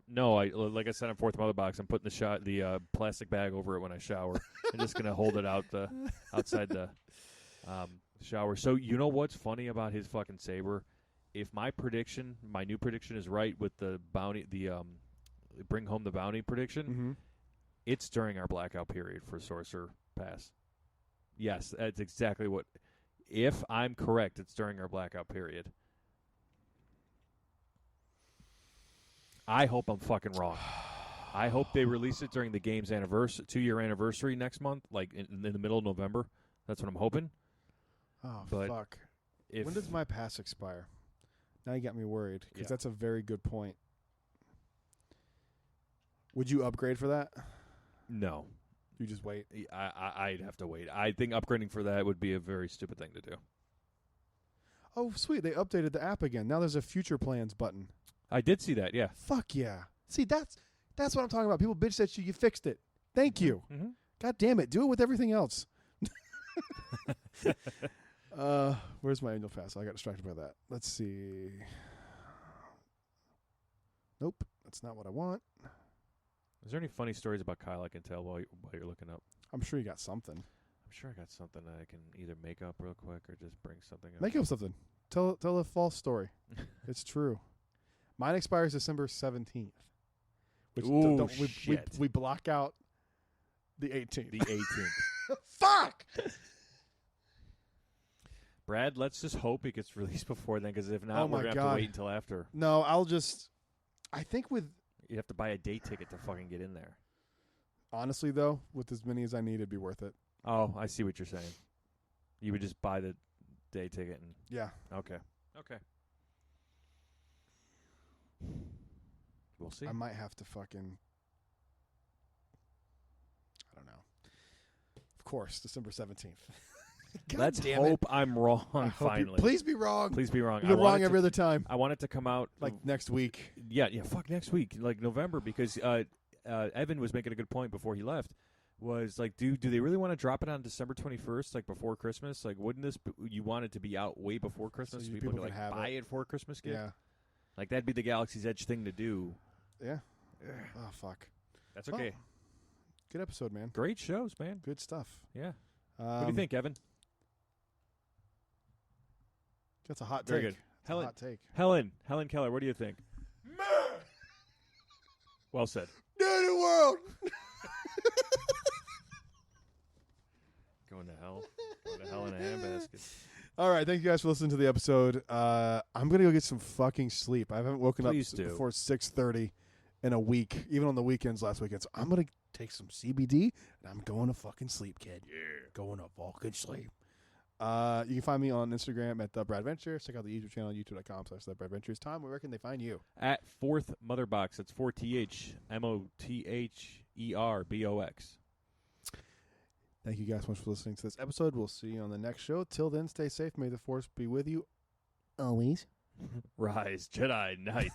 No, like I said on Fourth Mother Box, I'm putting the plastic bag over it when I shower. I'm just gonna hold it outside the shower. So you know what's funny about his fucking saber? If my new prediction is right with the bounty, bring home the bounty prediction, it's during our blackout period for Sorcerer Pass. Yes, that's exactly what. If I'm correct, it's during our blackout period. I hope I'm fucking wrong. I hope they release it during the game's 2-year anniversary next month, like in the middle of November. That's what I'm hoping. Oh, But fuck. When does my pass expire? Now you got me worried, because that's a very good point. Would you upgrade for that? No. You just wait? I'd have to wait. I think upgrading for that would be a very stupid thing to do. Oh, sweet. They updated the app again. Now there's a future plans button. I did see that, yeah. Fuck yeah. See, that's what I'm talking about. People bitch at you. You fixed it. Thank you. Mm-hmm. God damn it. Do it with everything else. Where's my annual pass? I got distracted by that. Let's see. Nope. That's not what I want. Is there any funny stories about Kyle I can tell while you're looking up? I'm sure you got something. I'm sure I got something that I can either make up real quick or just bring something up. Make up something. Tell a false story. It's true. Mine expires December 17th. Which Ooh, we block out the 18th. The 18th. Fuck! Brad, let's just hope it gets released before then, because if not, Oh we're my going to have God. to wait until after. No, I think with... You have to buy a day ticket to fucking get in there. Honestly, though, with as many as I need, it'd be worth it. Oh, I see what you're saying. You would just buy the day ticket and... Yeah. Okay. We'll see. I might have to fucking... I don't know. Of course, December 17th. Let's damn hope I'm wrong finally. Please be wrong. Please be wrong. You're wrong every other time. I want it to come out... Like next week. Yeah, fuck next week. Like November, because Evan was making a good point before he left. Was like, do they really want to drop it on December 21st, like before Christmas? Like, wouldn't you want it to be out way before Christmas? So people people could can like have buy it. it for a Christmas gift. Yeah. Like that'd be the Galaxy's Edge thing to do. Yeah. Oh, fuck. That's okay. Well, good episode, man. Great shows, man. Good stuff. Yeah. What do you think, Evan? That's a hot take. Very good. That's a hot take. Helen Keller, what do you think? Well said. Dirty world. Going to hell. Going to hell in a handbasket. All right, thank you guys for listening to the episode. I'm gonna go get some fucking sleep. I haven't woken up before 6:30 in a week, even on the weekends last weekend. So I'm gonna take some CBD and I'm going to fucking sleep, kid. Yeah, going to fucking sleep. You can find me on Instagram at TheBradVentures. Check out the YouTube channel, youtube.com/TheBradVentures. Tom, where can they find you? At Fourth Mother Box. That's 4THMOTHERBOX. Thank you guys so much for listening to this episode. We'll see you on the next show. Till then, stay safe. May the Force be with you always. Rise, Jedi Knight.